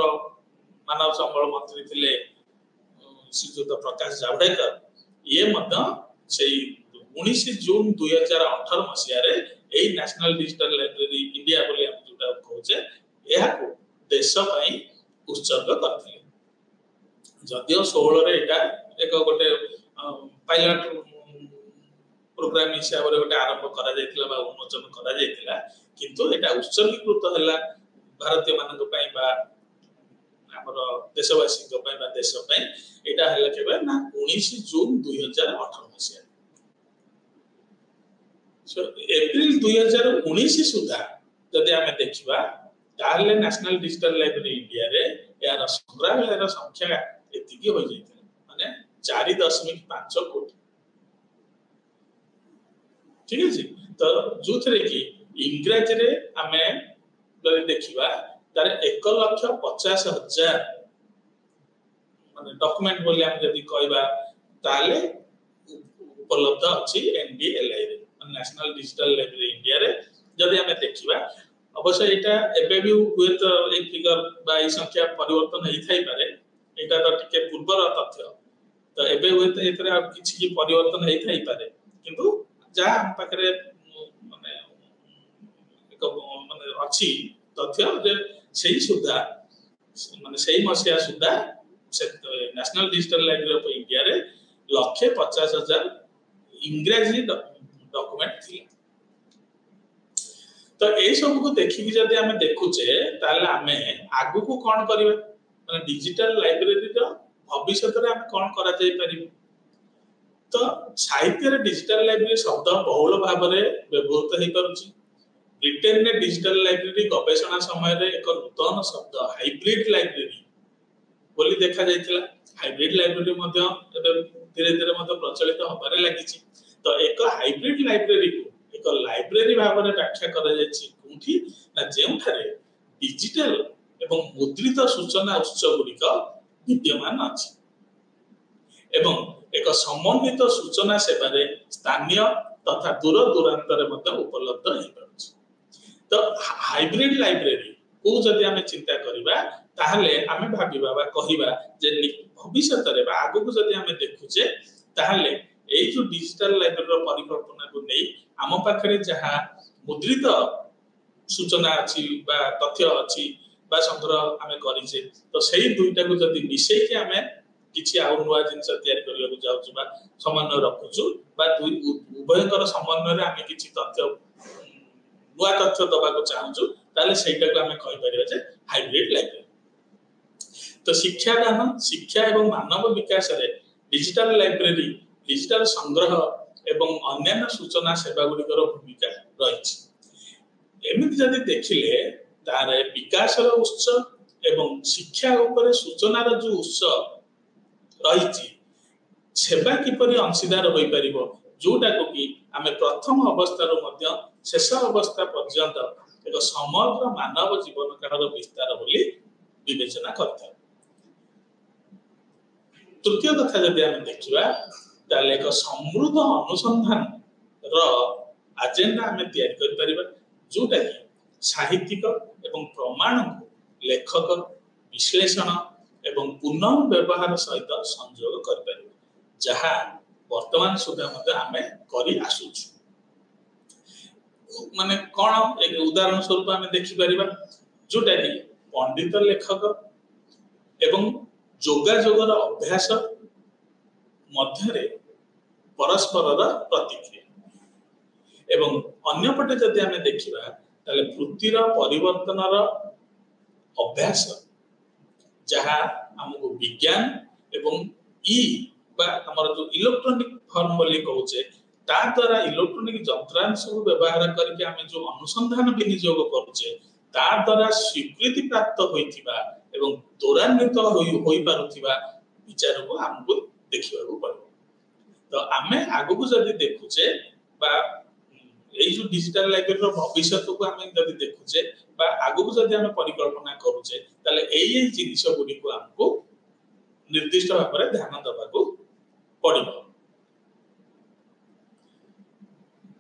मानव संबल मंत्री थिले श्रीयुत प्रकाश जावड़ेकर ये मध्य सेई 19 जून 2018 मसिया रे एई नेशनल डिजिटल लाइब्रेरी इंडिया बोली हम जोटा कहूचे एहा को देश पई उत्सर्ग करथिले। जदियो 16 रे एटा एक गोटे पायलट प्रोग्राम हिसाब रे गोटे आरंभ करा जायतिला बा उन्मोचन करा जायतिला किंतु एटा उत्सर्गीकृत हला भारतीय मानक पई बा हमर देशवासी को पई बा देश पई एटा हला केबे ना 19 जून 2018 मसिया सो एप्रिल 2019 सुधा जदि आमे देखिबा ताले नेशनल डिजिटल लाइब्रेरी इंडिया रे यार संग्रहालय संख्या एतिकी हो जाइते माने 4.5 कोटी ठीक है तो जो थे कि इंग्रजी रे आमे जदि देखिबा तार 1,50,000 माने डॉक्यूमेंट बोली हम जदि कहबा ताले उपलब्ध अछि NDLI रे नेशनल डिजिटल लाइब्रेरी इंडिया रे जदि आमे देखिबा अवश्य एटा एबे भी हुए तो एक फिगर बा ई संख्या परिवर्तन हेई थाई पारे एटा तो टिके पूर्वर तथ्य तो एबे हुए तो एतरे आ किछि की परिवर्तन हेई थाई पारे किंतु जा हम पाखरे माने एक माने अछि तथ्य जे सेही सुधा माने सेही मसिया सुधा national digital library of India रे 1,50,000 इंग्रजी डॉक्यूमेंट थी। तो ए सब को देखि जदि हमें देखुचे ताले हमें आगु को कोन करिवे माने डिजिटल लाइब्रेरी रो भविष्य रे हम कोन करा जाय परिबे। तो साहित्य रे डिजिटल लाइब्रेरी शब्द बहुल भाव रे व्यवहृत हे करूची। ब्रिटेन ने डिजिटल लाइब्रेरी गवेषणा समय रे एक नूतन शब्द हाइब्रिड लाइब्रेरी बोली देखा जायतिला। हाइब्रिड लाइब्रेरी मध्ये धीरे धीरे मध्ये प्रचलित होबारे लागिची। तो एक हाइब्रिड लाइब्रेरी को एक लाइब्रेरी भाव में व्याख्या करा जायछि कोठी ना जेउठारे डिजिटल एवं मुद्रित सूचना उत्स गुड़िक विद्यमान अछि एवं एक समन्वित सूचना सेवा रे स्थानीय तथा दूर दूरांतर मध्ये उपलब्ध हे पारछि। तो हाइब्रिड लाइब्रेरी को जदि हमें चिंता करिबा ताहले हमें भाबिबा बा कहिबा जे भविष्य रे बा आगु को जदि हमें देखुचे ताहले एई जो डिजिटल लाइब्रेरी परिकल्पना को नै आम पाखरे जहा मुद्रित सूचना अछि बा तथ्य अछि बा संग्रह हमें करिसे तो सेही दुईटा को जदि मिसै के हमें किछि आ नुवा जिंस तयार करिया को जाउछु बा समन्वय रखुछु बा दुई उभयकर समन्वय रे हमें किछि तथ्य नुवा तथ्य दबा को चाहूछु ताले सेटा को हमें कहि परिबा जे हाइब्रिड लाइब्रेरी। तो शिक्षा एवं मानव विकास रे डिजिटल लाइब्रेरी डिजिटल संग्रह एवं अन्य सूचना सेवा गुड़िकर भूमिका रही। एमती जदि देखिले तारे विकास उत्स एवं शिक्षा उपरे सूचनार जो उत्स रही सेवा किपरि अंशीदार होई परिबो जोटा को कि आमे प्रथम अवस्था रो मध्य शेष अवस्था पर्यंत एक समग्र मानव जीवन काल विस्तार बोली विवेचना करता। तृतीय कथा जदि आमे देखिबा ताले एक समृद्ध अनुसंधान रो एजेंडा आमे तैयार कर परिबा जोटा कि साहित्यिक एवं प्रमाण को लेखक विश्लेषण एवं पुनः व्यवहार सहित संयोग कर परिबा जहा वर्तमान सुधा मते आमे करी आसुछु। माने कोन एक उदाहरण स्वरूप आमे देखि परिबा जोटा कि पंडित लेखक एवं जोगाजोगर अभ्यास मध्यरे परस्पर प्रतिक्रिया एवं अन्य पटे जदि आमे देखिबा ताले वृत्तिर परिवर्तनर अभ्यास जहा हमको विज्ञान एवं ई बा हमर जो इलेक्ट्रॉनिक फॉर्म बोली कहूचे ता द्वारा इलेक्ट्रॉनिक यंत्रांश को व्यवहार करके आमे जो अनुसंधान विनियोग करूचे ता द्वारा स्वीकृति प्राप्त होइथिबा एवं त्वरान्वित होई पारुथिबा विचार को हमको देखिबा को पड़ो। तो आमे आगु को जदि देखुचे बा ए जो डिजिटल लाइब्रेरी रो भविष्य को आमे जदि देखुचे बा आगु को जदि आमे परिकल्पना करूचे ताले एई जिनिस गुडी को हमको निर्दिष्ट भाव में ध्यान दबा को पड़िबो।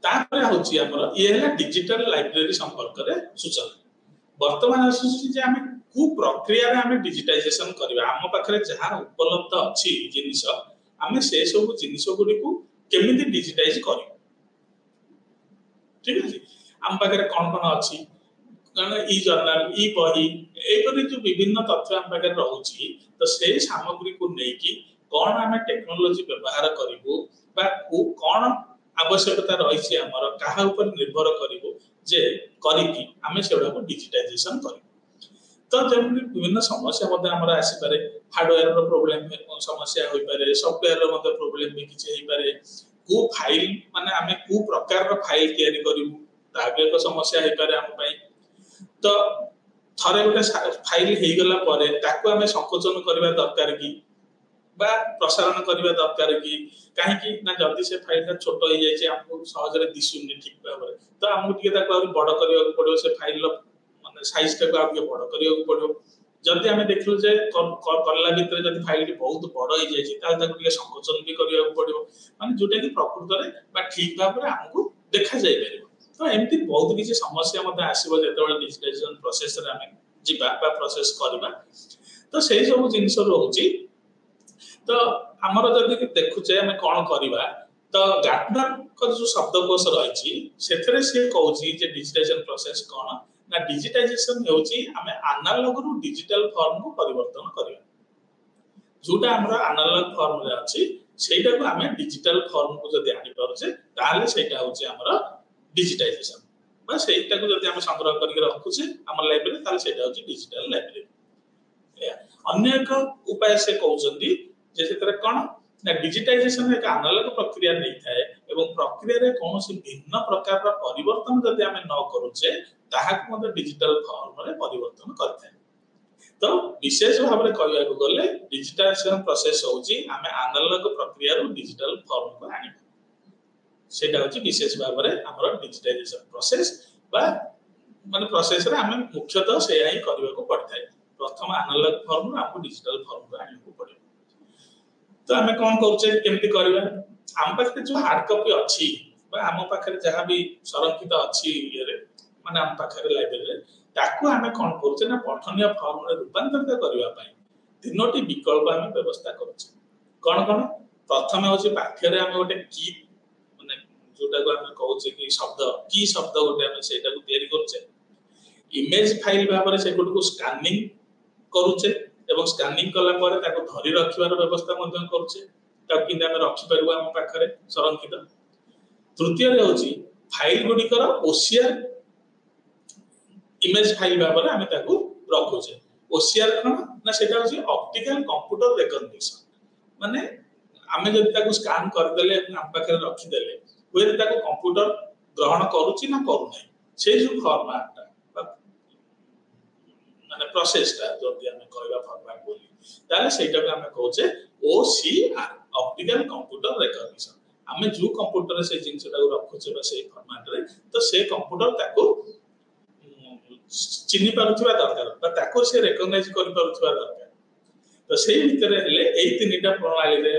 तापर होची हमर ये हला डिजिटल लाइब्रेरी संपर्क रे सूचना वर्तमान आसुची जे आमे कु प्रक्रिया रे आमे डिजिटाइजेशन करबा हम पाखरे जहा उपलब्ध अछि जिनिस आमे से सब जिनिस गुडी को केमिति डिजिटाइज करी ठीक अछि। हम पाखरे कोन अछि ई जर्नल ई बही एपरि जो विभिन्न तथ्य हम पाखरे रहउची तो से सामग्री को नै कि कोन आमे टेक्नोलॉजी व्यवहार करिवो बा कोन आवश्यकता रहिछि हमर काहा ऊपर निर्भर करिवो जे करी कि आमे सेडा को डिजिटाइजेशन करी। तो जब विभिन्न समस्या मध्ये हमर आसी पारे हार्डवेयर रो प्रॉब्लम समस्या होई पारे सॉफ्टवेयर रो मध्ये प्रॉब्लम भी किछ होई पारे को फाइल माने आमे को प्रकार रो फाइल तयारी करिवो ताके एक समस्या होई पारे हम पई। तो थरे गोटे फाइल हेई गला परे ताको आमे संकोचन करबा दरकार कि बा प्रसारण करबा दरकार कि काहे कि ना जल्दी से फाइल का छोटो हो जाय छै हमको सहज रे दिसुनी ठीक भाबरे तो हमको टिके ताको और बड़ करियो पड़ो से फाइल लो माने साइज का आगे बड़ करियो पड़ो जल्दी आमे देखलु जे करला भीतर जदी फाइल की बहुत बड़ हो जाय छै ताल ताको टिके संकोचन भी करियो पड़ो माने जोटा कि प्रकृत रे बा ठीक भाबरे हमको देखा जाय परिबो। तो एमती बहुत किसी समस्या मध्ये आसीबो जेतेबेले डिजिटाइजेशन प्रोसेस रे आमे जिबा बा प्रोसेस करबा तो सेही सब जिनिस रहउची। तो हमर जदी देखुचे हमें कोन करबा तो गार्टनर को जो शब्दकोश रहिछि सेथरे से कहउची जे डिजिटाइजेशन प्रोसेस कोन ना डिजिटाइजेशन हेउची हमें एनालॉग रु डिजिटल फॉर्म को परिवर्तन करबा जोटा हमरा एनालॉग फॉर्म रे अछि सेटा को हमें डिजिटल फॉर्म को जदी आनि परछे ताले सेटा होची हमरा डिजिटाइजेशन बा सेटा को जदी हम संग्रह करके रखुचे हमर लाइब्रेरी ताले सेटा होची डिजिटल लाइब्रेरी। अन्य एक उपाय से कहउचंदी जे सेतरे कोन ना डिजिटाइजेशन एक एनालॉग प्रक्रिया नै थाए एवं प्रक्रिया रे कोनोसी भिन्न प्रकार रा परिवर्तन जदी हम न करूचे ताहाक मते डिजिटल फॉर्म रे परिवर्तन करथाय। तो विशेष भाव रे कहया को गले डिजिटाइजेशन प्रोसेस होची हम एनालॉग प्रक्रिया रो डिजिटल फॉर्म को आनी सेटा होची विशेष भाव रे हमर डिजिटाइजेशन प्रोसेस बा माने प्रोसेस रे हम मुख्यतः सेया ही करबा को पड़थाय प्रथम एनालॉग फॉर्म रो हमको डिजिटल फॉर्म को आनी को पड़े। तो हमें कौन करूचे केमती करबा हम पाखे जो हार्ड कॉपी अछि बा हम पाखे जहां भी संरक्षित अछि ये रे माने हम पाखे लाइब्रेरी रे ताकू हमें कौन करूचे ना पठनीय फॉर्म रे रूपांतरित करबा पई तीनोटी विकल्प हम व्यवस्था करूचे। कोन कोन प्रथम होची पाठ्य रे हम गोटे की माने जोटा को हम कहूचे कि शब्द गोटे हम सेटा को तयारी करूचे इमेज फाइल भाबरे से को स्कैनिंग करूचे एवं स्कैनिंग कला परे ताको धरि रखिबार व्यवस्था मध्यम करूचे ताकि किंदा हम रखि परबो हम पाखरे संरक्षित। तृतीय रे होची फाइल गुडी कर ओसीआर इमेज फाइल भाबरे हम ताको रखुचे ओसीआर कोन ना सेटा होची ऑप्टिकल कंप्यूटर रिकॉग्निशन माने आमे जदि ताको स्कैन कर देले हम पाखरे रखि देले होय ताको कंप्यूटर ग्रहण करूची ना करू नै से जो फॉर्मेट माने प्रोसेस ता जदि हम कहबा फॉर्मेट बोली ताले सेटा को हम कहूचे ओसीआर ऑप्टिकल कंप्यूटर रिकॉग्निशन आमे जो कंप्यूटर से जिनसटा रखुचे बा से फॉर्मेट रे तो से कंप्यूटर ताको चिन्हि पारुथिबा दरकार बा ताको से रिकॉग्नाइज कर पारुथिबा दरकार तो से भितर हेले एई तीनटा प्रणाली रे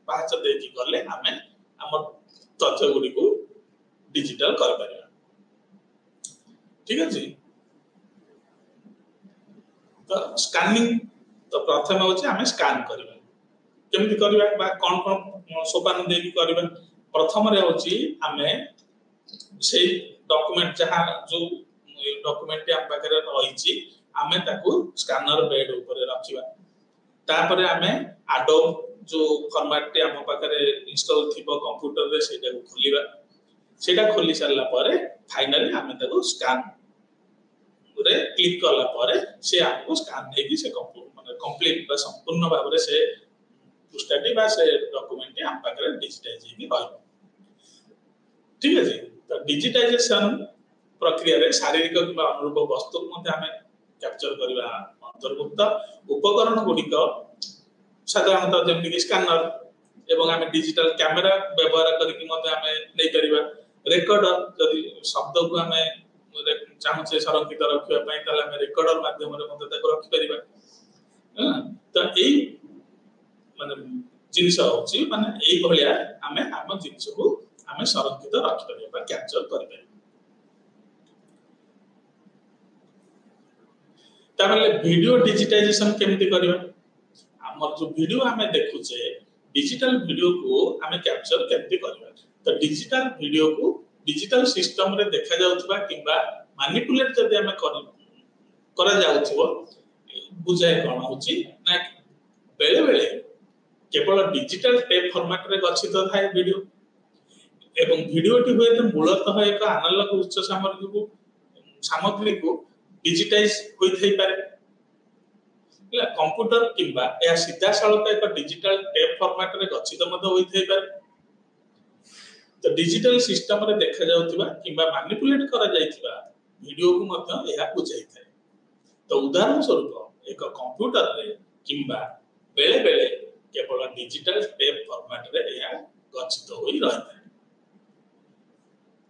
पाँच देकी गले आमे हमर तथ्य गुडी को डिजिटल कर परिया ठीक है जी तो स्कैनिंग तो प्रथम होची आमे स्कैन करबा केमिति करबा बा कोन कोन सोपान देकी करबा प्रथम रे होची आमे से डॉक्यूमेंट जहां जो डॉक्यूमेंट हम पाखरे रहिची आमे ताकू स्कैनर बेड ऊपर रखिबा तापरे आमे एडोब जो फॉर्मेट हम पाखरे इंस्टॉल थिबो कंप्यूटर रे सेटा को खोलिबा सेटा खोली सारला परे फाइनली आमे ताकू स्कैन रे क्लिक करला परे से आपको स्कैन देगी से कंप्लीट बा संपूर्ण भाव रे से पुस्ताटी बा से डॉक्यूमेंट हम पाखरे डिजिटाइज हेगी रहबो ठीक है जी तो डिजिटाइजेशन प्रक्रिया रे शारीरिक किबा अनुरूप वस्तु मध्ये हमें कैप्चर करबा अंतर्भुक्त उपकरण गुडी को साधारणतः जेमति कि स्कैनर एवं हमें डिजिटल कैमेरा व्यवहार करके मध्ये हमें नै परिबा रेकॉर्डर यदि शब्द को हमें चाहूचे संरक्षित रखिबा पई ताले हमें रेकॉर्डर माध्यम रे मध्ये ताको रखि परिबा तो एई माने जिनिस होची माने एई भलिया हमें हम जिनिस को हमें संरक्षित रखि परिबा कैप्चर करि परिबा ताबले वीडियो डिजिटाइजेशन केमति करबा हमर जो वीडियो हमें देखुचे डिजिटल वीडियो को हमें कैप्चर केमति करबा तो डिजिटल वीडियो को डिजिटल सिस्टम रे देखा जाउथबा किबा मैनिपुलेट जदि हमें करा जाउथबो बुझाय कोन होची ना बेले बेले केवल डिजिटल टेप फॉर्मेट रे गच्छित थाए वीडियो एवं वीडियो टी होय तो मूलतः एक एनालॉग उच्च सामग्री को डिजिटाइज होई थई पारे कंप्यूटर किबा या सीधा सळक एक डिजिटल टेप फॉर्मेट रे गच्छित मते होई थई पारे तो डिजिटल सिस्टम रे देखा जाउथिबा किबा मैनिपुलेट करा जाइथिबा वीडियो को मते एहा बुझाइ थाए तो उदाहरण स्वरूप एक कंप्यूटर रे किबा बेले बेले केवल डिजिटल टेप फॉर्मेट रे एहा गच्छित होई रहथाय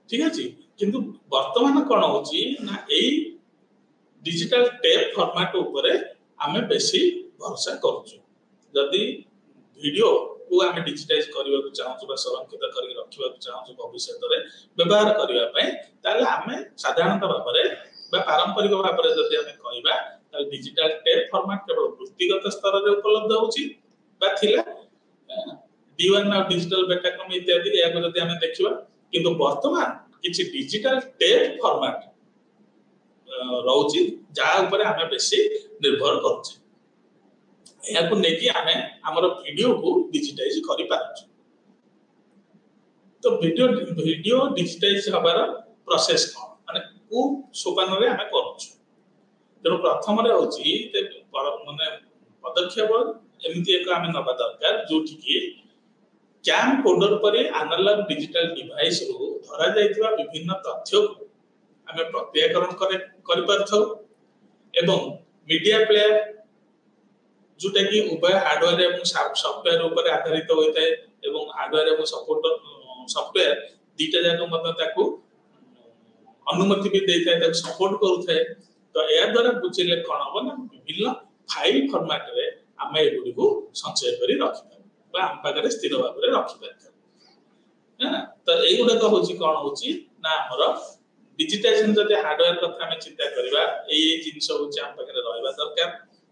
ठीक अछि किंतु वर्तमान कोन होची ना एई डिजिटल टेप फॉर्मेट ऊपर आमे बेसी भरोसा करूछु जदी वीडियो को आमे डिजिटाइज करिवा को चाहू बा संरक्षित करि रखिवा को चाहू भविष्य रे व्यवहार करिवा पय ताले आमे साधारणतः भाबरे बा पारंपरिक भाबरे जदी आमे कहिबा ताले डिजिटल टेप फॉर्मेट केवल वृत्तिगत स्तर रे उपलब्ध होची बा थिला D1 ना डिजिटल बेटाकम इत्यादि या को जदी आमे देखिबा किंतु वर्तमान किछि डिजिटल टेप फॉर्मेट रहउची जा ऊपर आमे बेसी निर्भर करछी या को नेकी आमे हमर वीडियो को डिजिटाइज करि पारछु तो वीडियो डिजिटाइज हबार प्रोसेस कोन माने को सोपान रे आमे करछु तो प्रथम रे होची माने पदक्षेप एमिति एक आमे नबा दरकार जोठी की कैम कोडर पर एनालॉग डिजिटल डिवाइस रो धरा जाइतबा विभिन्न तथ्य को आमे प्रक्रियाकरण करि परथौ एवं मीडिया प्लेयर जोटा कि उभय हार्डवेयर एवं सॉफ्टवेयर ऊपर आधारित होता है एवं हार्डवेयर एवं सॉफ्टवेयर दीटा जाको मतलब ताको अनुमति भी देता है ताको सपोर्ट करता है तो या द्वारा बुझिले कोन हो ना विभिन्न फाइल फॉर्मेट रे हमें एगुडी को संचय करी रखि बा हम पाखरे स्थिर भाव रे रखि परथौ ना तो एई गुडा को होची कोन होची ना हमर डिजिटाइजेशन जते हार्डवेयर कथा हमें चिंता करबा एई जिंस होची हम पाखरे रहबा दरकार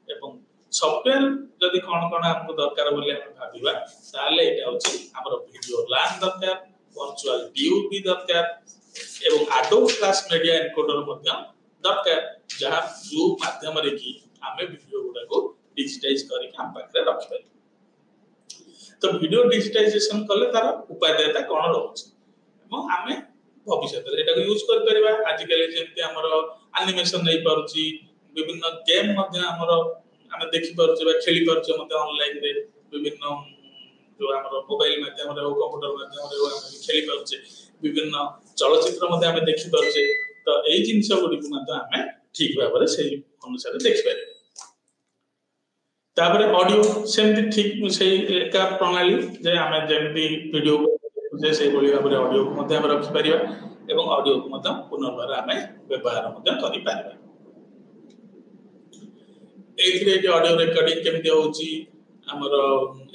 एवं सॉफ्टवेयर जदि कोन कोन हमको दरकार बोले हम भाबिबा ताले एटा होची हमर वीडियो लैन दरकार वर्चुअल डीओपी दरकार एवं एडोब फ्लैश मीडिया एनकोडर मध्ये दरकार जहां जो माध्यम रे की हमें वीडियो गुडा को डिजिटाइज करी हम पाखरे रखि पारी तो वीडियो डिजिटाइजेशन कले तार उपादेयता कोन रहउची एवं हमें भविष्य रे एटा यूज कर परबा आज कल जेंति हमर एनिमेशन नै परची विभिन्न गेम मध्ये हमर हमें देखि परचे बा खेली परचे मध्ये ऑनलाइन रे विभिन्न जो हमर मोबाइल माध्यम रे कंप्यूटर माध्यम रे हम खेली परचे विभिन्न चलचित्र मध्ये हमें देखि परचे तो एई जिंस गुडी को मध्ये हमें ठीक भाबरे सेही अनुसार देखि पारे तापर ऑडियो सेमती ठीक से एका प्रणाली जे आमे जेमती वीडियो जे से बोली भाबरे ऑडियो को मते हम रखि परिबा एवं ऑडियो को मते पुनर्बार आमे व्यवहार मते करि परिबा एथरे जे ऑडियो रिकॉर्डिंग केमती होची हमर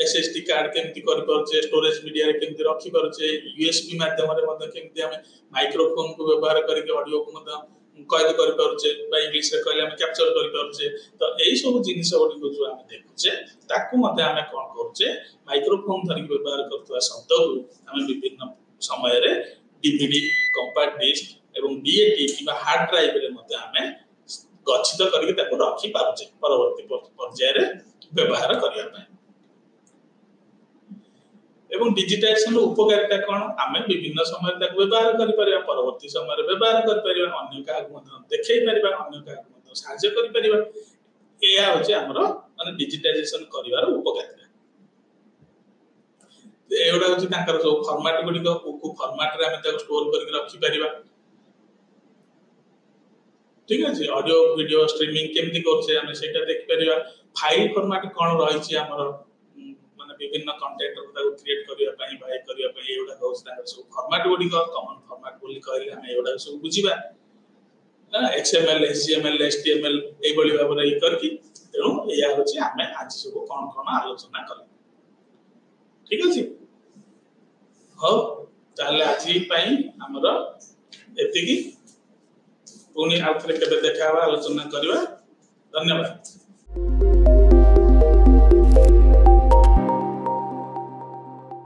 एसएसडी कार्ड केमती करि परचे स्टोरेज मीडिया रे केमती रखि परचे यूएसबी माध्यम रे मते केमती आमे माइक्रोफोन को व्यवहार करके ऑडियो को मते कैद करि परचे बा इंग्लिश रे कहले हम कैप्चर करि परचे तो एई सब जिनिस ओडी को जो हम देखुचे ताकू मते हमें कोन करचे माइक्रोफोन धरि व्यवहार करतवा शब्द को हमें विभिन्न समय रे डीवीडी कंपैक्ट डिस्क एवं डीएटी किबा हार्ड ड्राइव रे मते हमें गच्छित करके ताको रखि पारुचे परवर्ती पर्याय रे व्यवहार करिया पे एवं डिजिटाइजेशन उपकारिता कोन आमे विभिन्न समय तक व्यवहार करि परिबा परवर्ती समय रे व्यवहार करि परिबा अन्य का मते देखै परिबा अन्य का मते साहाय्य करि परिबा एया होचे हमरो माने डिजिटाइजेशन करिवार उपकारिता एवडा होचे तांकर जो फॉर्मेट गुडी को फॉर्मेट रे आमे ताको स्टोर करके रखि परिबा ठीक है ऑडियो वीडियो स्ट्रीमिंग केमती करछे हमें सेटा देख परिबा फाइल फॉर्मेट कोन रही छी हमर माने विभिन्न कंटेंट को क्रिएट करिया पई बाय करिया पई एवडा होस तार सब फॉर्मेट गुडी को कॉमन फॉर्मेट बोली कहले हम एवडा सब बुझिबा एक्सएमएल एचटीएमएल एचटीएमएल ए बोली भाबरे इ करकी तेनु एया होची हमें आज सब कोन कोन आलोचना कला ठीक अछि हो ताले आज पई हमर एतिकी पुणी आउथरे केबे देखा आलोचना करबा धन्यवाद।